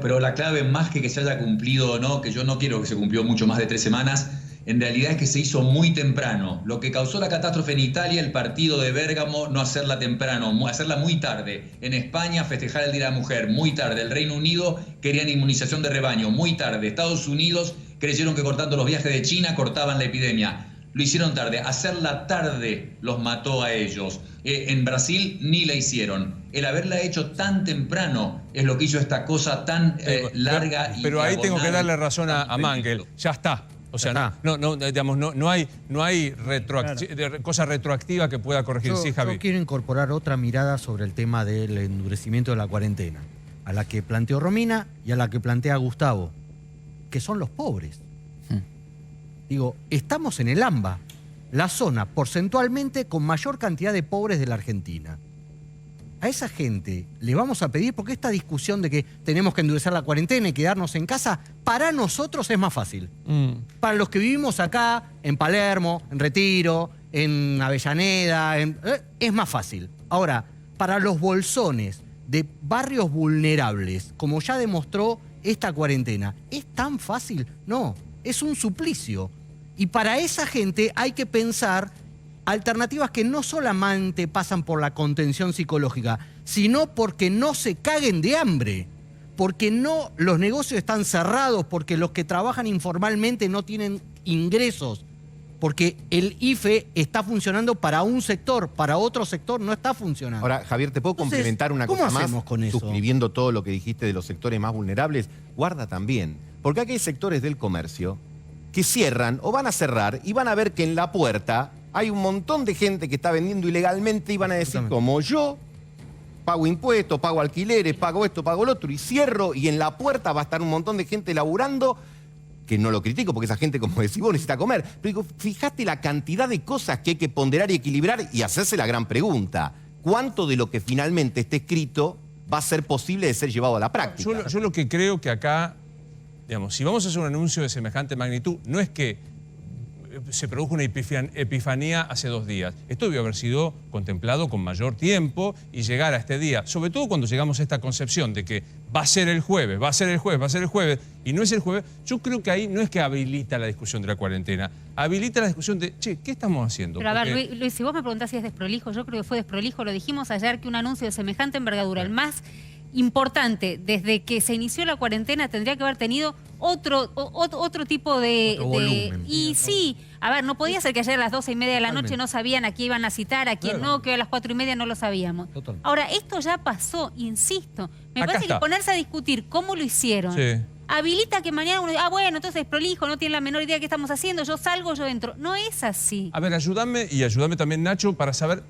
Pero la clave, más que se haya cumplido o no, que yo no quiero que se cumplió mucho más de 3 semanas, en realidad es que se hizo muy temprano. Lo que causó la catástrofe en Italia, el partido de Bérgamo, no hacerla temprano, hacerla muy tarde. En España, festejar el Día de la Mujer, muy tarde. El Reino Unido querían inmunización de rebaño, muy tarde. Estados Unidos creyeron que cortando los viajes de China cortaban la epidemia. Lo hicieron tarde. Hacerla tarde los mató a ellos. En Brasil ni la hicieron. El haberla hecho tan temprano es lo que hizo esta cosa tan larga y Pero ahí tengo que darle razón a tan Mangel. Ya está. O sea, no hay cosa retroactiva que pueda corregir. Sí, Javi. Yo quiero incorporar otra mirada sobre el tema del endurecimiento de la cuarentena, a la que planteó Romina y a la que plantea Gustavo, que son los pobres. Digo, estamos en el AMBA, la zona porcentualmente con mayor cantidad de pobres de la Argentina. A esa gente le vamos a pedir, porque esta discusión de que tenemos que endurecer la cuarentena y quedarnos en casa, para nosotros es más fácil. Para los que vivimos acá, en Palermo, en Retiro, en Avellaneda, es más fácil. Ahora, para los bolsones de barrios vulnerables, como ya demostró esta cuarentena, ¿es tan fácil? No, es un suplicio. Y para esa gente hay que pensar alternativas que no solamente pasan por la contención psicológica, sino porque no se caguen de hambre, porque no los negocios están cerrados, porque los que trabajan informalmente no tienen ingresos, porque el IFE está funcionando para un sector, para otro sector no está funcionando. Ahora, Javier, ¿te puedo complementar una cosa más? Suscribiendo todo lo que dijiste de los sectores más vulnerables, guarda también, porque aquí hay sectores del comercio que cierran o van a cerrar y van a ver que en la puerta hay un montón de gente que está vendiendo ilegalmente y van a decir, como yo pago impuestos, pago alquileres, pago esto, pago lo otro y cierro, y en la puerta va a estar un montón de gente laburando, que no lo critico porque esa gente, como decís vos, necesita comer. Pero digo, fíjate la cantidad de cosas que hay que ponderar y equilibrar y hacerse la gran pregunta. ¿Cuánto de lo que finalmente esté escrito va a ser posible de ser llevado a la práctica? Yo lo que creo que acá, digamos, si vamos a hacer un anuncio de semejante magnitud, no es que se produjo una epifanía hace 2 días. Esto debió haber sido contemplado con mayor tiempo y llegar a este día, sobre todo cuando llegamos a esta concepción de que va a ser el jueves, va a ser el jueves, va a ser el jueves, y no es el jueves. Yo creo que ahí no es que habilita la discusión de la cuarentena, habilita la discusión de, che, ¿qué estamos haciendo? Pero a ver, Luis, si vos me preguntás si es desprolijo, yo creo que fue desprolijo. Lo dijimos ayer, que un anuncio de semejante envergadura, el más importante desde que se inició la cuarentena, tendría que haber tenido otro tipo de volumen. Y sí, a ver, no podía ser que ayer a las 12:30 de la noche no sabían a quién iban a citar, a quién no, que a las 4:30 no lo sabíamos. Totalmente. Ahora, esto ya pasó, insisto. Me parece que ponerse a discutir cómo lo hicieron habilita que mañana uno diga, bueno, entonces es prolijo, no tiene la menor idea de qué estamos haciendo, yo salgo, yo entro. No es así. A ver, ayúdame también, Nacho, para saber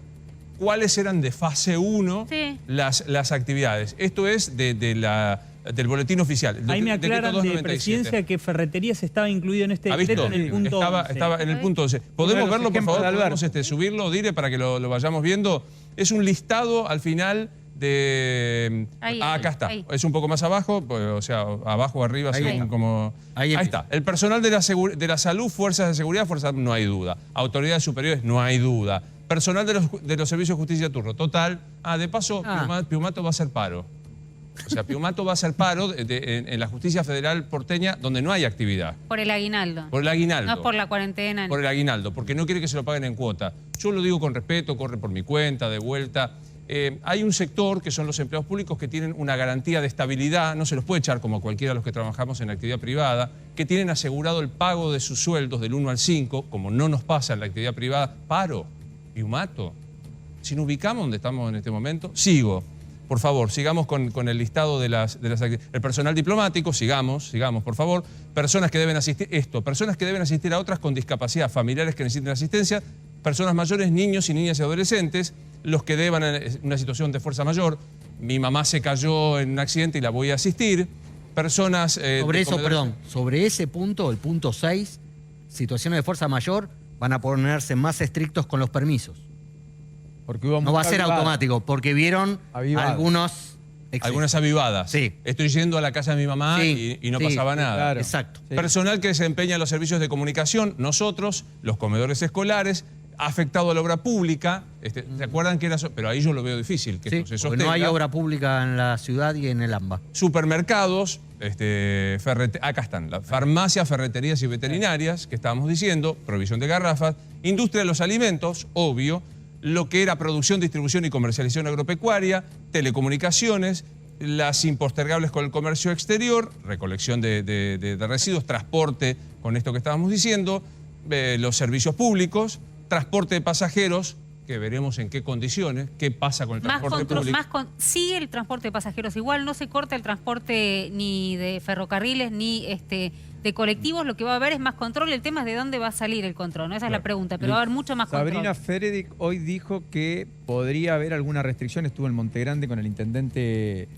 cuáles eran de fase 1 las actividades. Esto es del boletín oficial. Ahí me aclaran de Presidencia que Ferreterías estaba incluido en este decreto en el punto 11. Estaba en el punto 11. ¿Podemos verlo, por favor? ¿Podemos subirlo, Dire, para que lo vayamos viendo? Es un listado al final de... acá está. Ahí. Es un poco más abajo, o sea, abajo o arriba, según como... Ahí está. El personal de la salud, fuerzas de seguridad, no hay duda. Autoridades superiores, no hay duda. Personal de los servicios de justicia turno, total. De paso, Piumato va a hacer paro. O sea, Piumato va a hacer paro en la justicia federal porteña, donde no hay actividad. Por el aguinaldo. Por el aguinaldo. No es por la cuarentena. Por el aguinaldo, porque no quiere que se lo paguen en cuota. Yo lo digo con respeto, corre por mi cuenta, de vuelta. Hay un sector que son los empleados públicos que tienen una garantía de estabilidad, no se los puede echar como a cualquiera de los que trabajamos en la actividad privada, que tienen asegurado el pago de sus sueldos del 1 al 5, como no nos pasa en la actividad privada. Paro. Piumato. Si nos ubicamos donde estamos en este momento, sigo. Por favor, sigamos con el listado de las actividades. El personal diplomático, sigamos, por favor. Personas que deben asistir, personas que deben asistir a otras con discapacidad, familiares que necesiten asistencia, personas mayores, niños y niñas y adolescentes, los que deban en una situación de fuerza mayor. Mi mamá se cayó en un accidente y la voy a asistir. Personas... sobre ese punto, el punto 6, situaciones de fuerza mayor, van a ponerse más estrictos con los permisos. Porque hubo no va a ser automático, porque vieron algunas avivadas. Sí. Estoy yendo a la casa de mi mamá y no pasaba nada. Claro. Exacto. Personal que desempeña los servicios de comunicación, nosotros, los comedores escolares, ha afectado a la obra pública. ¿Se acuerdan que era eso? Pero ahí yo lo veo difícil, que Sí, esto se porque sostenga. no hay obra pública en la ciudad y en el AMBA. Supermercados, acá están, las farmacias, ferreterías y veterinarias, que estábamos diciendo, provisión de garrafas, industria de los alimentos, obvio, lo que era producción, distribución y comercialización agropecuaria, telecomunicaciones, las impostergables con el comercio exterior, recolección de residuos, transporte, con esto que estábamos diciendo, los servicios públicos, transporte de pasajeros, que veremos en qué condiciones, qué pasa con el transporte público. Sigue el transporte de pasajeros igual, no se corta el transporte ni de ferrocarriles ni de colectivos, lo que va a haber es más control. El tema es de dónde va a salir el control, ¿no? Esa es la pregunta, pero va a haber mucho más control. Sabrina Feredic hoy dijo que podría haber alguna restricción, estuvo en Montegrande con el intendente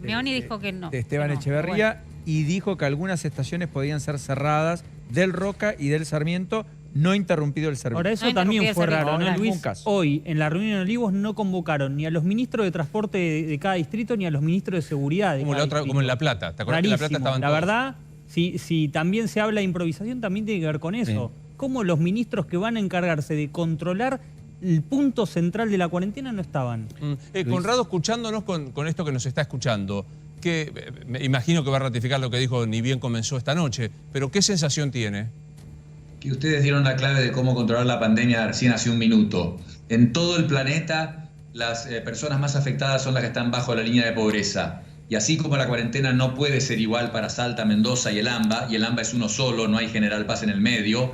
Meoni dijo que no. de Esteban que no, Echeverría, bueno. y dijo que algunas estaciones podían ser cerradas del Roca y del Sarmiento, no interrumpido el servicio. Ahora, eso No también fue raro, No, ¿no, en ningún Luis? caso. Hoy, en la reunión en Olivos, no convocaron ni a los ministros de transporte de cada distrito ni a los ministros de seguridad de Como, cada distrito. como en La Plata. ¿Te acuerdas que en La Plata Rarísimo. estaban La todos? verdad, si también se habla de improvisación, también tiene que ver con eso. ¿Cómo los ministros que van a encargarse de controlar el punto central de la cuarentena no estaban? Conrado, escuchándonos con esto que nos está escuchando, que me imagino que va a ratificar lo que dijo ni bien comenzó esta noche, pero ¿qué sensación tiene? Que ustedes dieron la clave de cómo controlar la pandemia recién hace un minuto. En todo el planeta, las personas más afectadas son las que están bajo la línea de pobreza. Y así como la cuarentena no puede ser igual para Salta, Mendoza y el AMBA es uno solo, no hay General Paz en el medio,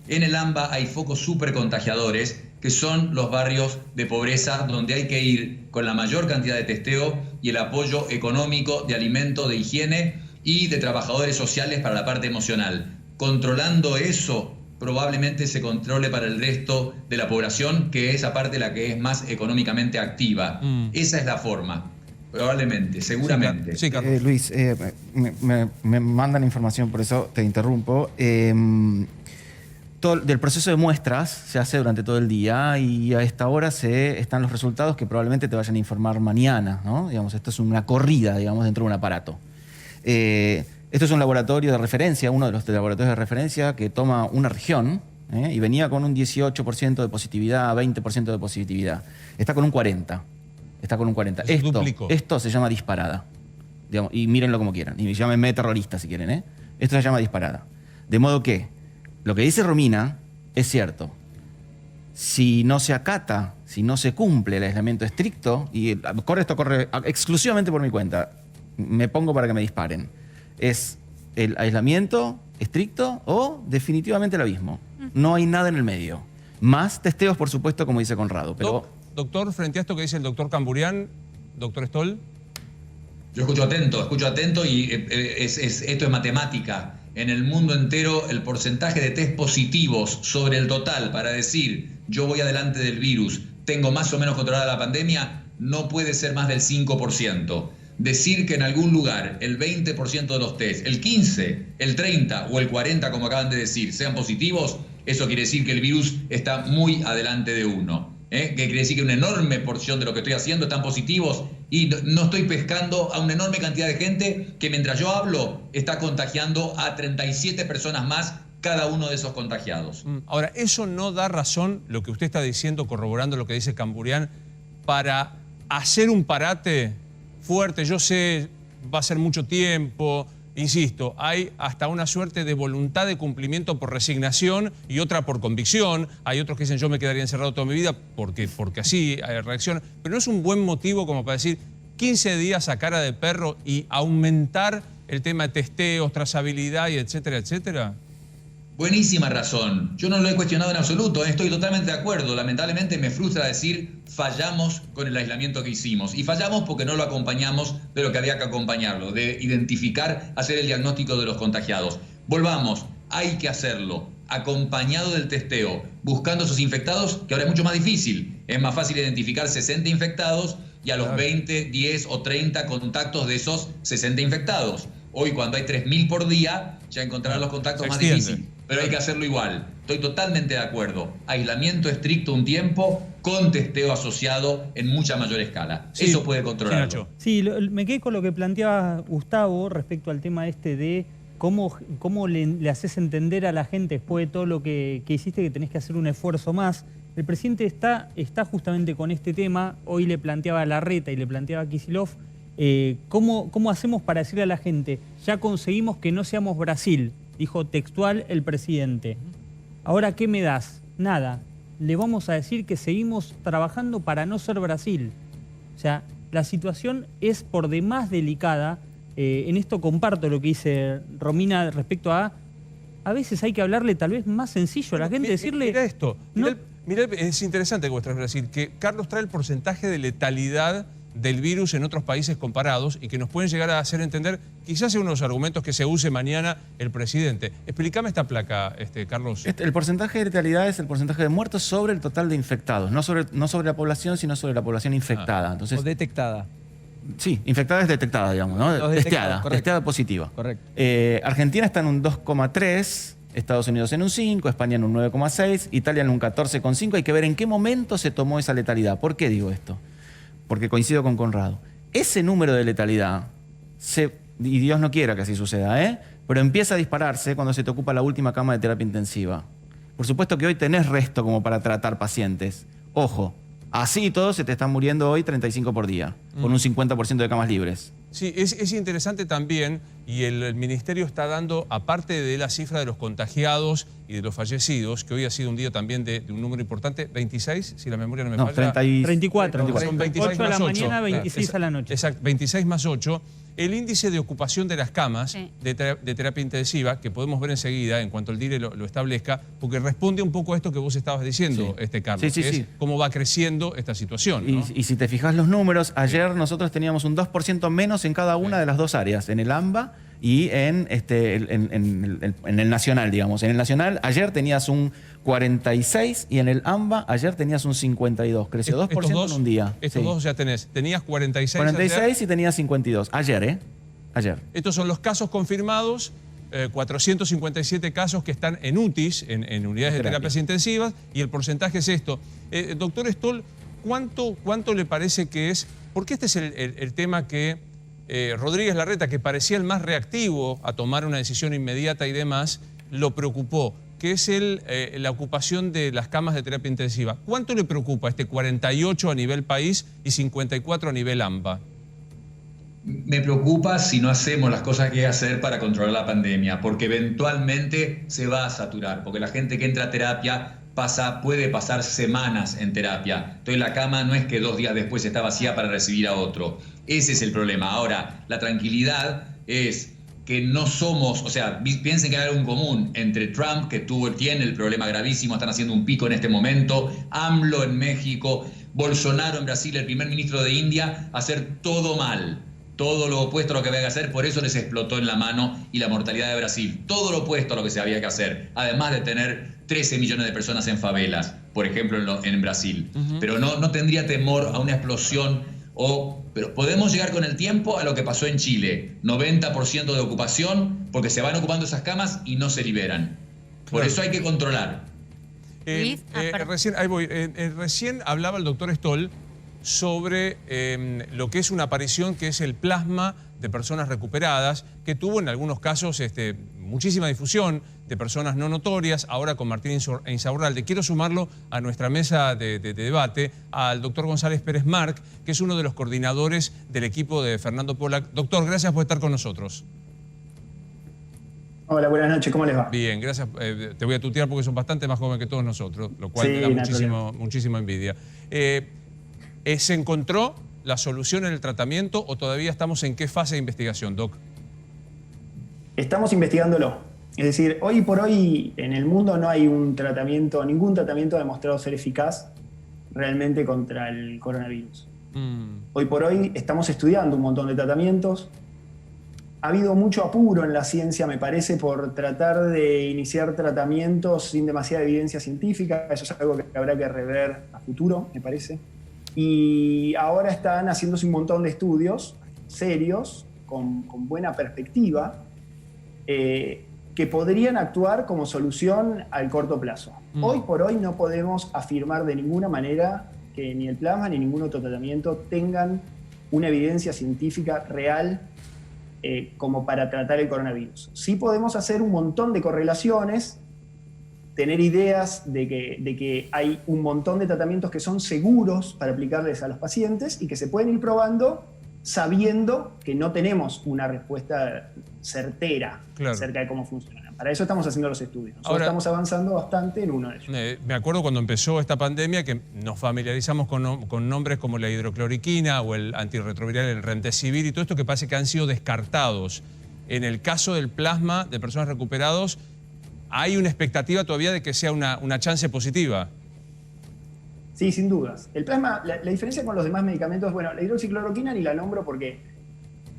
en el AMBA hay focos súper contagiadores, que son los barrios de pobreza, donde hay que ir con la mayor cantidad de testeo y el apoyo económico, de alimento, de higiene y de trabajadores sociales para la parte emocional. Controlando eso, probablemente se controle para el resto de la población, que es aparte la que es más económicamente activa. Esa es la forma, probablemente, seguramente. Sí, Carlos. Luis, me mandan información, por eso te interrumpo. Del proceso de muestras se hace durante todo el día y a esta hora están los resultados que probablemente te vayan a informar mañana, ¿no? Digamos, esto es una corrida, digamos, dentro de un aparato. Esto es un laboratorio de referencia, uno de los laboratorios de referencia que toma una región y venía con un 18% de positividad, 20% de positividad. Está con un 40%. Está con un 40%. Esto se llama disparada. Digamos, y mírenlo como quieran. Y llámenme terrorista si quieren. Esto se llama disparada. De modo que lo que dice Romina es cierto. Si no se acata, si no se cumple el aislamiento estricto, y esto corre exclusivamente por mi cuenta, me pongo para que me disparen, es el aislamiento estricto o definitivamente el abismo. No hay nada en el medio. Más testeos, por supuesto, como dice Conrado. Pero... Doctor, frente a esto que dice el doctor Camburián, doctor Stoll. Yo escucho atento y esto es matemática. En el mundo entero el porcentaje de test positivos sobre el total para decir yo voy adelante del virus, tengo más o menos controlada la pandemia, no puede ser más del 5%. Decir que en algún lugar el 20% de los test, el 15, el 30 o el 40, como acaban de decir, sean positivos, eso quiere decir que el virus está muy adelante de uno. Que quiere decir que una enorme porción de lo que estoy haciendo están positivos y no estoy pescando a una enorme cantidad de gente que mientras yo hablo está contagiando a 37 personas más cada uno de esos contagiados. Ahora, eso no da razón, lo que usted está diciendo, corroborando lo que dice Camburián, para hacer un parate fuerte. Yo sé, va a ser mucho tiempo. Insisto, hay hasta una suerte de voluntad de cumplimiento por resignación y otra por convicción. Hay otros que dicen yo me quedaría encerrado toda mi vida porque así reacciona. Pero no es un buen motivo como para decir 15 días a cara de perro y aumentar el tema de testeos, trazabilidad y etcétera, etcétera. Buenísima razón. Yo no lo he cuestionado en absoluto. Estoy totalmente de acuerdo. Lamentablemente me frustra decir fallamos con el aislamiento que hicimos. Y fallamos porque no lo acompañamos de lo que había que acompañarlo, de identificar, hacer el diagnóstico de los contagiados. Volvamos, hay que hacerlo, acompañado del testeo, buscando esos infectados, que ahora es mucho más difícil. Es más fácil identificar 60 infectados y a los 20, 10 o 30 contactos de esos 60 infectados. Hoy, cuando hay 3.000 por día, ya encontrar los contactos más difícil. Pero hay que hacerlo igual. Estoy totalmente de acuerdo. Aislamiento estricto un tiempo con testeo asociado en mucha mayor escala. Sí, eso puede controlarlo. Sí, me quedé con lo que planteaba Gustavo respecto al tema de ¿cómo le haces entender a la gente después de todo lo que hiciste que tenés que hacer un esfuerzo más? El presidente está justamente con este tema. Hoy le planteaba a Larreta y le planteaba a Kicillof, ¿cómo hacemos para decirle a la gente, ya conseguimos que no seamos Brasil? Dijo textual el presidente. Ahora, ¿qué me das? Nada. Le vamos a decir que seguimos trabajando para no ser Brasil. O sea, la situación es por demás delicada. En esto comparto lo que dice Romina respecto a veces hay que hablarle tal vez más sencillo a la gente, decirle... Mira esto, mira, es interesante que vos traes Brasil, que Carlos trae el porcentaje de letalidad del virus en otros países comparados y que nos pueden llegar a hacer entender, quizás sea unos argumentos que se use mañana el presidente. Explícame esta placa, Carlos. El porcentaje de letalidad es el porcentaje de muertos sobre el total de infectados, no sobre la población, sino sobre la población infectada. Entonces, O detectada. sí, infectada es detectada, digamos, ¿no? Testeada positiva. Correcto. Argentina está en un 2,3, Estados Unidos en un 5, España en un 9,6, Italia en un 14,5. Hay que ver en qué momento se tomó esa letalidad. ¿Por qué digo esto? Porque coincido con Conrado. Ese número de letalidad, y Dios no quiera que así suceda, pero empieza a dispararse cuando se te ocupa la última cama de terapia intensiva. Por supuesto que hoy tenés resto como para tratar pacientes. Ojo, así y todo se te están muriendo hoy 35 por día, con un 50% de camas libres. Sí, es interesante también, y el Ministerio está dando, aparte de la cifra de los contagiados y de los fallecidos, que hoy ha sido un día también de un número importante, 26, si la memoria no me falla. 34. Son 26 8 a la más 8. mañana, 26 a la noche. Exacto, 26 más 8. El índice de ocupación de las camas de terapia intensiva, que podemos ver enseguida en cuanto el DIRE lo establezca, porque responde un poco a esto que vos estabas diciendo, Carlos, que es cómo va creciendo esta situación, ¿no? Y si te fijas los números, ayer nosotros teníamos un 2% menos en cada una de las dos áreas, en el AMBA y en el Nacional, digamos. En el Nacional ayer tenías un 46 y en el AMBA ayer tenías un 52. Creció 2% en un día. Estos dos ya tenías 46 ayer, y tenías 52. Ayer. Estos son los casos confirmados, 457 casos que están en UTIs, en unidades de terapias intensivas, y el porcentaje es esto. Doctor Stoll, ¿cuánto le parece que es? Porque este es el tema que Rodríguez Larreta, que parecía el más reactivo a tomar una decisión inmediata y demás, lo preocupó, que es la ocupación de las camas de terapia intensiva. ¿Cuánto le preocupa 48 a nivel país y 54 a nivel AMBA? Me preocupa si no hacemos las cosas que hay que hacer para controlar la pandemia, porque eventualmente se va a saturar, porque la gente que entra a terapia puede pasar semanas en terapia. Entonces la cama no es que 2 días después está vacía para recibir a otro. Ese es el problema. Ahora, la tranquilidad es que no somos, o sea, piensen que hay algo en común entre Trump, que tiene el problema gravísimo, están haciendo un pico en este momento, AMLO en México, Bolsonaro en Brasil, el primer ministro de India, hacer todo mal. Todo lo opuesto a lo que había que hacer, por eso les explotó en la mano y la mortalidad de Brasil. Todo lo opuesto a lo que se había que hacer, además de tener 13 millones de personas en favelas, por ejemplo, en Brasil. Pero no tendría temor a una explosión, pero podemos llegar con el tiempo a lo que pasó en Chile, 90% de ocupación, porque se van ocupando esas camas y no se liberan. Por eso hay que controlar. Recién hablaba el doctor Stoll sobre lo que es una aparición que es el plasma de personas recuperadas, que tuvo en algunos casos muchísima difusión de personas no notorias, ahora con Martín Insaurralde. Quiero sumarlo a nuestra mesa de debate al doctor González Pérez Marc, que es uno de los coordinadores del equipo de Fernando Pollack. Doctor, gracias por estar con nosotros. Hola, buenas noches, ¿cómo les va? Bien, gracias. Te voy a tutear porque son bastante más jóvenes que todos nosotros, lo cual me da muchísima envidia. ¿Se encontró la solución en el tratamiento o todavía estamos en qué fase de investigación, Doc? Estamos investigándolo. Es decir, hoy por hoy en el mundo no hay ningún tratamiento ha demostrado ser eficaz realmente contra el coronavirus. Hoy por hoy estamos estudiando un montón de tratamientos. Ha habido mucho apuro en la ciencia, me parece, por tratar de iniciar tratamientos sin demasiada evidencia científica. Eso es algo que habrá que rever a futuro, me parece. Y ahora están haciéndose un montón de estudios serios, con buena perspectiva, que podrían actuar como solución al corto plazo. Hoy por hoy no podemos afirmar de ninguna manera que ni el plasma ni ningún otro tratamiento tengan una evidencia científica real como para tratar el coronavirus. Sí podemos hacer un montón de correlaciones, tener ideas de que hay un montón de tratamientos que son seguros para aplicarles a los pacientes y que se pueden ir probando sabiendo que no tenemos una respuesta certera acerca de cómo funcionan. Para eso estamos haciendo los estudios. Nosotros estamos avanzando bastante en uno de ellos. Me acuerdo cuando empezó esta pandemia que nos familiarizamos con nombres como la hidrocloroquina o el antirretroviral, el Remdesivir y todo esto que parece que han sido descartados. En el caso del plasma de personas recuperados, ¿hay una expectativa todavía de que sea una chance positiva? Sí, sin dudas. El plasma, la diferencia con los demás medicamentos, bueno, la hidroxicloroquina ni la nombro porque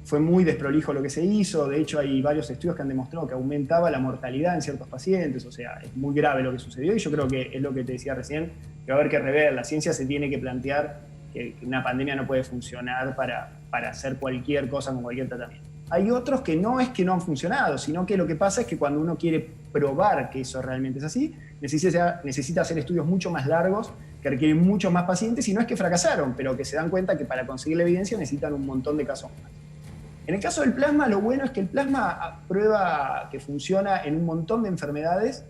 fue muy desprolijo lo que se hizo. De hecho, hay varios estudios que han demostrado que aumentaba la mortalidad en ciertos pacientes. O sea, es muy grave lo que sucedió y yo creo que es lo que te decía recién, que va a haber que rever. La ciencia se tiene que plantear que una pandemia no puede funcionar para hacer cualquier cosa con cualquier tratamiento. Hay otros que no es que no han funcionado, sino que lo que pasa es que cuando uno quiere probar que eso realmente es así, necesita hacer estudios mucho más largos, que requieren muchos más pacientes, y no es que fracasaron, pero que se dan cuenta que para conseguir la evidencia necesitan un montón de casos más. En el caso del plasma, lo bueno es que el plasma prueba que funciona en un montón de enfermedades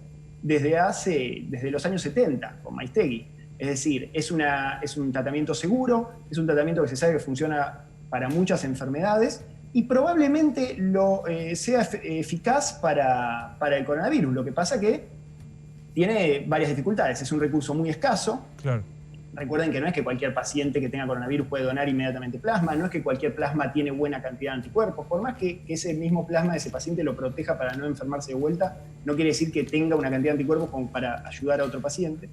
desde los años 70, con Maiztegui. Es decir, es un tratamiento seguro, es un tratamiento que se sabe que funciona para muchas enfermedades, y probablemente sea eficaz para el coronavirus. Lo que pasa que tiene varias dificultades. Es un recurso muy escaso. Claro. Recuerden que no es que cualquier paciente que tenga coronavirus puede donar inmediatamente plasma, no es que cualquier plasma tiene buena cantidad de anticuerpos. Por más que ese mismo plasma de ese paciente lo proteja para no enfermarse de vuelta, no quiere decir que tenga una cantidad de anticuerpos como para ayudar a otro paciente.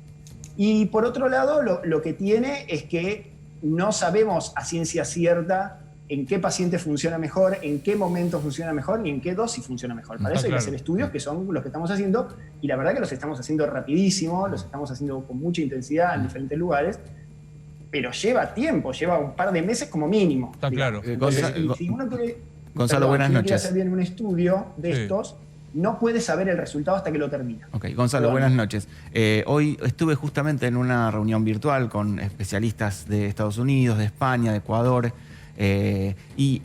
Y por otro lado, lo que tiene es que no sabemos a ciencia cierta en qué paciente funciona mejor, en qué momento funciona mejor, ni en qué dosis funciona mejor. Para eso hay que hacer estudios que son los que estamos haciendo, y la verdad que los estamos haciendo rapidísimo, los estamos haciendo con mucha intensidad en diferentes lugares, pero lleva tiempo, lleva un par de meses como mínimo. Está claro. Si uno quiere, Gonzalo, buenas noches. Quiere hacer bien un estudio de estos, no puede saber el resultado hasta que lo termina. Ok, Gonzalo, buenas noches. Hoy estuve justamente en una reunión virtual con especialistas de Estados Unidos, de España, de Ecuador, y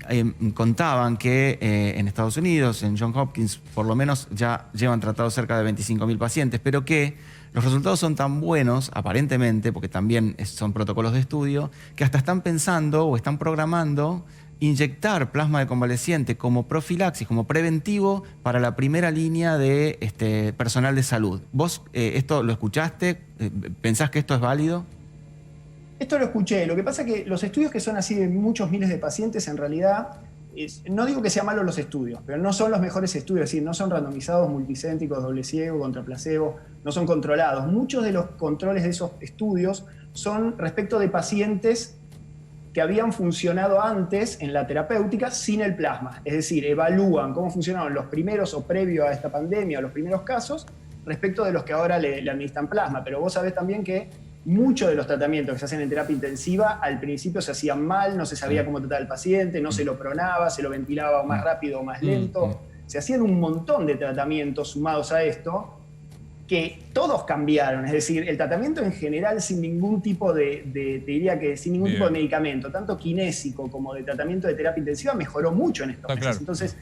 contaban que en Estados Unidos, en Johns Hopkins, por lo menos ya llevan tratados cerca de 25.000 pacientes, pero que los resultados son tan buenos, aparentemente, porque también son protocolos de estudio, que hasta están pensando o están programando inyectar plasma de convaleciente como profilaxis, como preventivo para la primera línea de personal de salud. ¿Vos esto lo escuchaste? ¿Pensás que esto es válido? Esto lo escuché. Lo que pasa es que los estudios que son así de muchos miles de pacientes, en realidad, no digo que sean malos los estudios, pero no son los mejores estudios, es decir, no son randomizados, multicéntricos, doble ciego, contra placebo, no son controlados. Muchos de los controles de esos estudios son respecto de pacientes que habían funcionado antes en la terapéutica sin el plasma. Es decir, evalúan cómo funcionaron los primeros o previo a esta pandemia, los primeros casos, respecto de los que ahora le administran plasma. Pero vos sabés también que muchos de los tratamientos que se hacen en terapia intensiva al principio se hacían mal, no se sabía cómo tratar al paciente, no se lo pronaba, se lo ventilaba o más rápido o más lento. Se hacían un montón de tratamientos sumados a esto que todos cambiaron. Es decir, el tratamiento en general sin ningún tipo te diría que sin ningún tipo de medicamento, tanto kinésico como de tratamiento de terapia intensiva, mejoró mucho en estos meses. Claro. Entonces,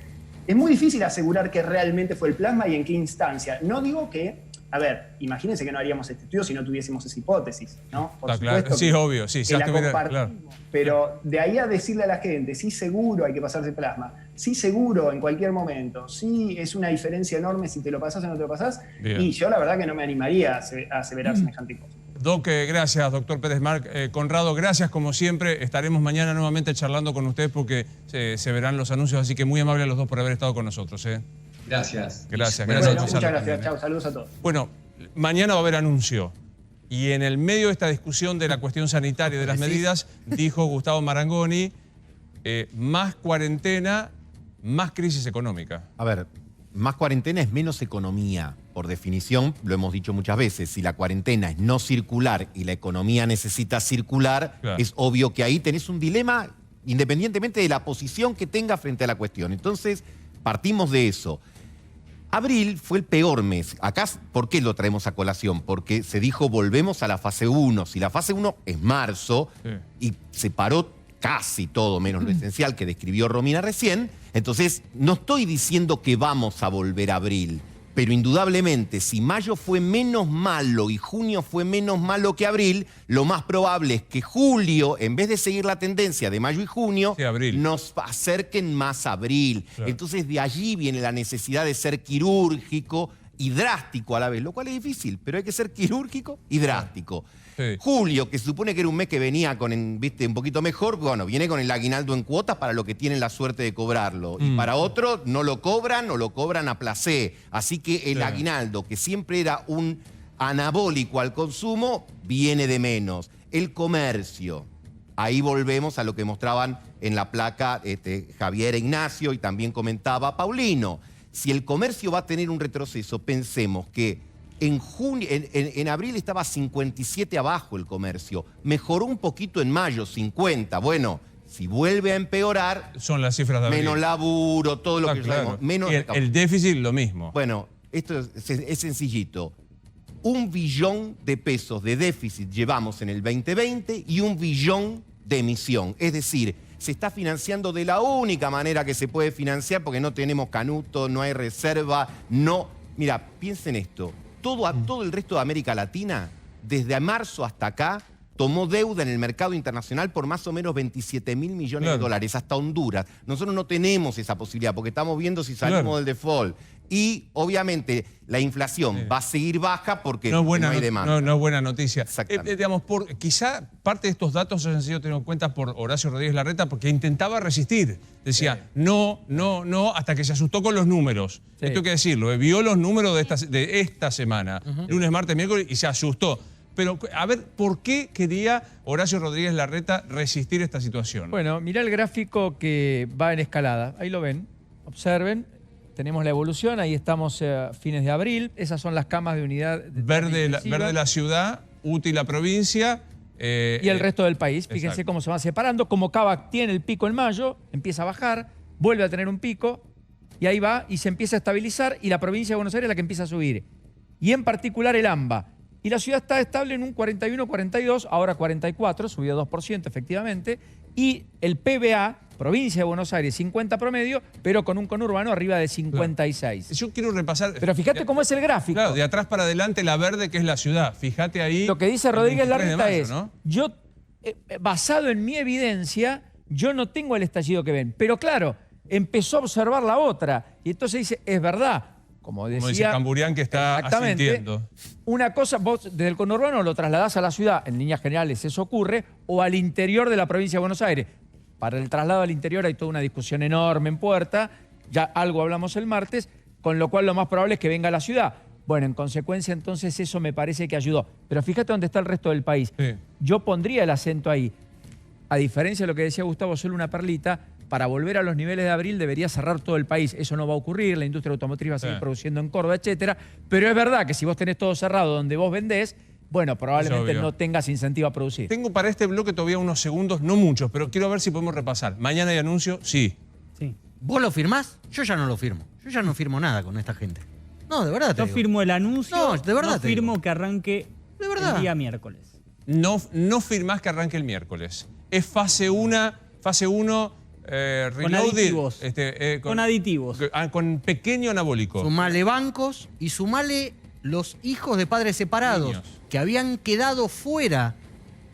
es muy difícil asegurar que realmente fue el plasma y en qué instancia. No digo que... A ver, imagínense que no haríamos este estudio si no tuviésemos esa hipótesis, ¿no? Por supuesto claro. Sí, obvio, sí. Que la compartimos, claro. Pero de ahí a decirle a la gente, sí seguro hay que pasarse plasma, sí seguro en cualquier momento, sí es una diferencia enorme si te lo pasás o no te lo pasás, y yo la verdad que no me animaría a aseverar semejante cosa. Doc, gracias, doctor Pérez Marc. Conrado, gracias como siempre. Estaremos mañana nuevamente charlando con usted porque se verán los anuncios, así que muy amable a los dos por haber estado con nosotros. Gracias. Gracias. Bueno, muchas gracias. Chao, saludos a todos. Bueno, mañana va a haber anuncio. Y en el medio de esta discusión de la cuestión sanitaria y de las medidas, dijo Gustavo Marangoni, más cuarentena, más crisis económica. A ver, más cuarentena es menos economía. Por definición, lo hemos dicho muchas veces, si la cuarentena es no circular y la economía necesita circular, claro, es obvio que ahí tenés un dilema independientemente de la posición que tenga frente a la cuestión. Entonces, partimos de eso. Abril fue el peor mes. Acá, ¿por qué lo traemos a colación? Porque se dijo volvemos a la fase 1. Si la fase 1 es marzo y se paró casi todo menos lo esencial que describió Romina recién. Entonces, no estoy diciendo que vamos a volver a abril, pero indudablemente si mayo fue menos malo y junio fue menos malo que abril, lo más probable es que julio, en vez de seguir la tendencia de mayo y junio, nos acerquen más a abril. Claro. Entonces de allí viene la necesidad de ser quirúrgico y drástico a la vez, lo cual es difícil, pero hay que ser quirúrgico y drástico. Sí. Julio, que se supone que era un mes que venía con, ¿viste?, un poquito mejor, bueno, viene con el aguinaldo en cuotas para los que tienen la suerte de cobrarlo. Y para otros no lo cobran o lo cobran a placé. Así que el aguinaldo, que siempre era un anabólico al consumo, viene de menos. El comercio, ahí volvemos a lo que mostraban en la placa Javier e Ignacio y también comentaba Paulino. Si el comercio va a tener un retroceso, pensemos que en abril estaba 57 abajo el comercio. Mejoró un poquito en mayo, 50. Bueno, si vuelve a empeorar... Son las cifras de abril. Menos laburo, todo lo que sabemos. Menos el déficit, lo mismo. Bueno, esto es sencillito. 1 billón de pesos de déficit llevamos en el 2020 y 1 billón de emisión. Es decir, se está financiando de la única manera que se puede financiar porque no tenemos canuto, no hay reserva, no... Mira, piensen esto. Todo el resto de América Latina, desde marzo hasta acá, tomó deuda en el mercado internacional por más o menos 27.000 millones de dólares, hasta Honduras. Nosotros no tenemos esa posibilidad porque estamos viendo si salimos del default. Y obviamente la inflación va a seguir baja porque no hay demanda. No es buena noticia. Digamos, quizá parte de estos datos hayan sido tenidos en cuenta por Horacio Rodríguez Larreta porque intentaba resistir. Decía, no, hasta que se asustó con los números. Esto hay que decirlo, vio los números de esta semana, lunes, martes, miércoles, y se asustó. Pero, a ver, ¿por qué quería Horacio Rodríguez Larreta resistir esta situación? Bueno, mirá el gráfico que va en escalada. Ahí lo ven, observen. Tenemos la evolución, ahí estamos a fines de abril. Esas son las camas de unidad. Verde la ciudad, útil la provincia. Y el resto del país. Fíjense cómo se va separando. Como Cava tiene el pico en mayo, empieza a bajar, vuelve a tener un pico, y ahí va, y se empieza a estabilizar, y la provincia de Buenos Aires es la que empieza a subir. Y en particular el AMBA. Y la ciudad está estable en un 41, 42, ahora 44, subió 2% efectivamente. Y el PBA, provincia de Buenos Aires, 50 promedio, pero con un conurbano arriba de 56. Yo quiero repasar... Pero fíjate cómo es el gráfico. Claro, de atrás para adelante la verde que es la ciudad. Fíjate ahí... Lo que dice Rodríguez Larreta es, ¿no? Yo, basado en mi evidencia, yo no tengo el estallido que ven. Pero claro, empezó a observar la otra. Y entonces dice, es verdad. Como dice Camburián, que está asintiendo. Una cosa, vos desde el conurbano lo trasladás a la ciudad, en líneas generales eso ocurre, o al interior de la provincia de Buenos Aires. Para el traslado al interior hay toda una discusión enorme en puerta, ya algo hablamos el martes, con lo cual lo más probable es que venga a la ciudad. Bueno, en consecuencia entonces eso me parece que ayudó. Pero fíjate dónde está el resto del país. Sí. Yo pondría el acento ahí. A diferencia de lo que decía Gustavo, solo una perlita. Para volver a los niveles de abril debería cerrar todo el país. Eso no va a ocurrir, la industria automotriz va a seguir produciendo en Córdoba, etcétera. Pero es verdad que si vos tenés todo cerrado donde vos vendés, bueno, probablemente no tengas incentivo a producir. Tengo para este bloque todavía unos segundos, no muchos, pero quiero ver si podemos repasar. Mañana hay anuncio, sí. ¿Vos lo firmás? Yo ya no lo firmo. Yo ya no firmo nada con esta gente. No, de verdad te digo. Yo firmo el anuncio, no, de verdad no firmo que arranque el día miércoles. No firmás que arranque el miércoles. Es fase 1... con aditivos. Con aditivos. Con pequeño anabólico. Sumale bancos y sumale los hijos de padres separados que habían quedado fuera.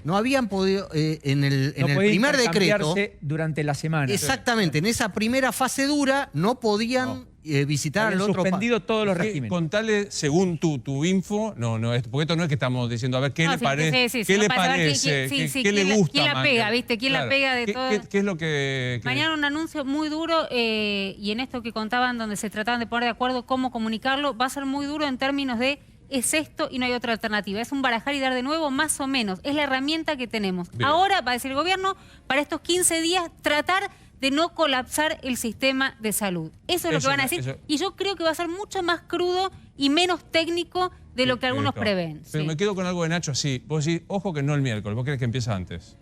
No habían podido, en el primer decreto... durante la semana. Exactamente, en esa primera fase dura no podían visitar al otro... suspendido todos los regímenes. Contale, según tu info, porque esto no es que estamos diciendo, a ver, ¿qué le parece? ¿Qué le parece? ¿Qué le gusta? ¿Quién la pega, viste? ¿Quién la pega de todo? ¿Qué es lo que...? Mañana un anuncio muy duro y en esto que contaban, donde se trataban de poner de acuerdo cómo comunicarlo, va a ser muy duro en términos de es esto y no hay otra alternativa. Es un barajar y dar de nuevo, más o menos. Es la herramienta que tenemos. Bien. Ahora, va a decir el gobierno, para estos 15 días, tratar de no colapsar el sistema de salud. Eso es lo que van a decir. Y yo creo que va a ser mucho más crudo y menos técnico de lo que algunos prevén. Pero me quedo con algo de Nacho así. Vos decís, ojo que no el miércoles. ¿Vos crees que empieza antes?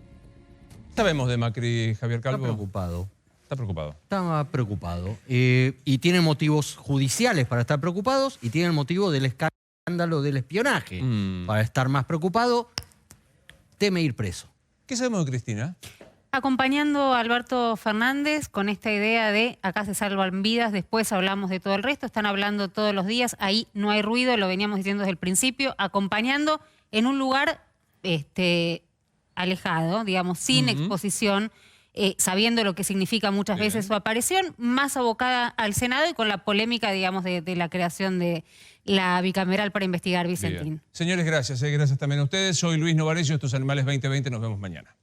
Sabemos de Macri, Javier Calvo. Está preocupado. Está preocupado. Está preocupado. Y tiene motivos judiciales para estar preocupados y tiene el motivo del escándalo del espionaje para estar más preocupado. Teme ir preso. ¿Qué sabemos de Cristina? Acompañando a Alberto Fernández con esta idea de acá se salvan vidas, después hablamos de todo el resto, están hablando todos los días, ahí no hay ruido, lo veníamos diciendo desde el principio, acompañando en un lugar alejado, digamos, sin exposición, sabiendo lo que significa muchas veces su aparición, más abocada al Senado y con la polémica, digamos, de la creación de la bicameral para investigar Vicentín. Señores, gracias. Gracias también a ustedes. Soy Luis Novarecio, estos Animales 2020, nos vemos mañana.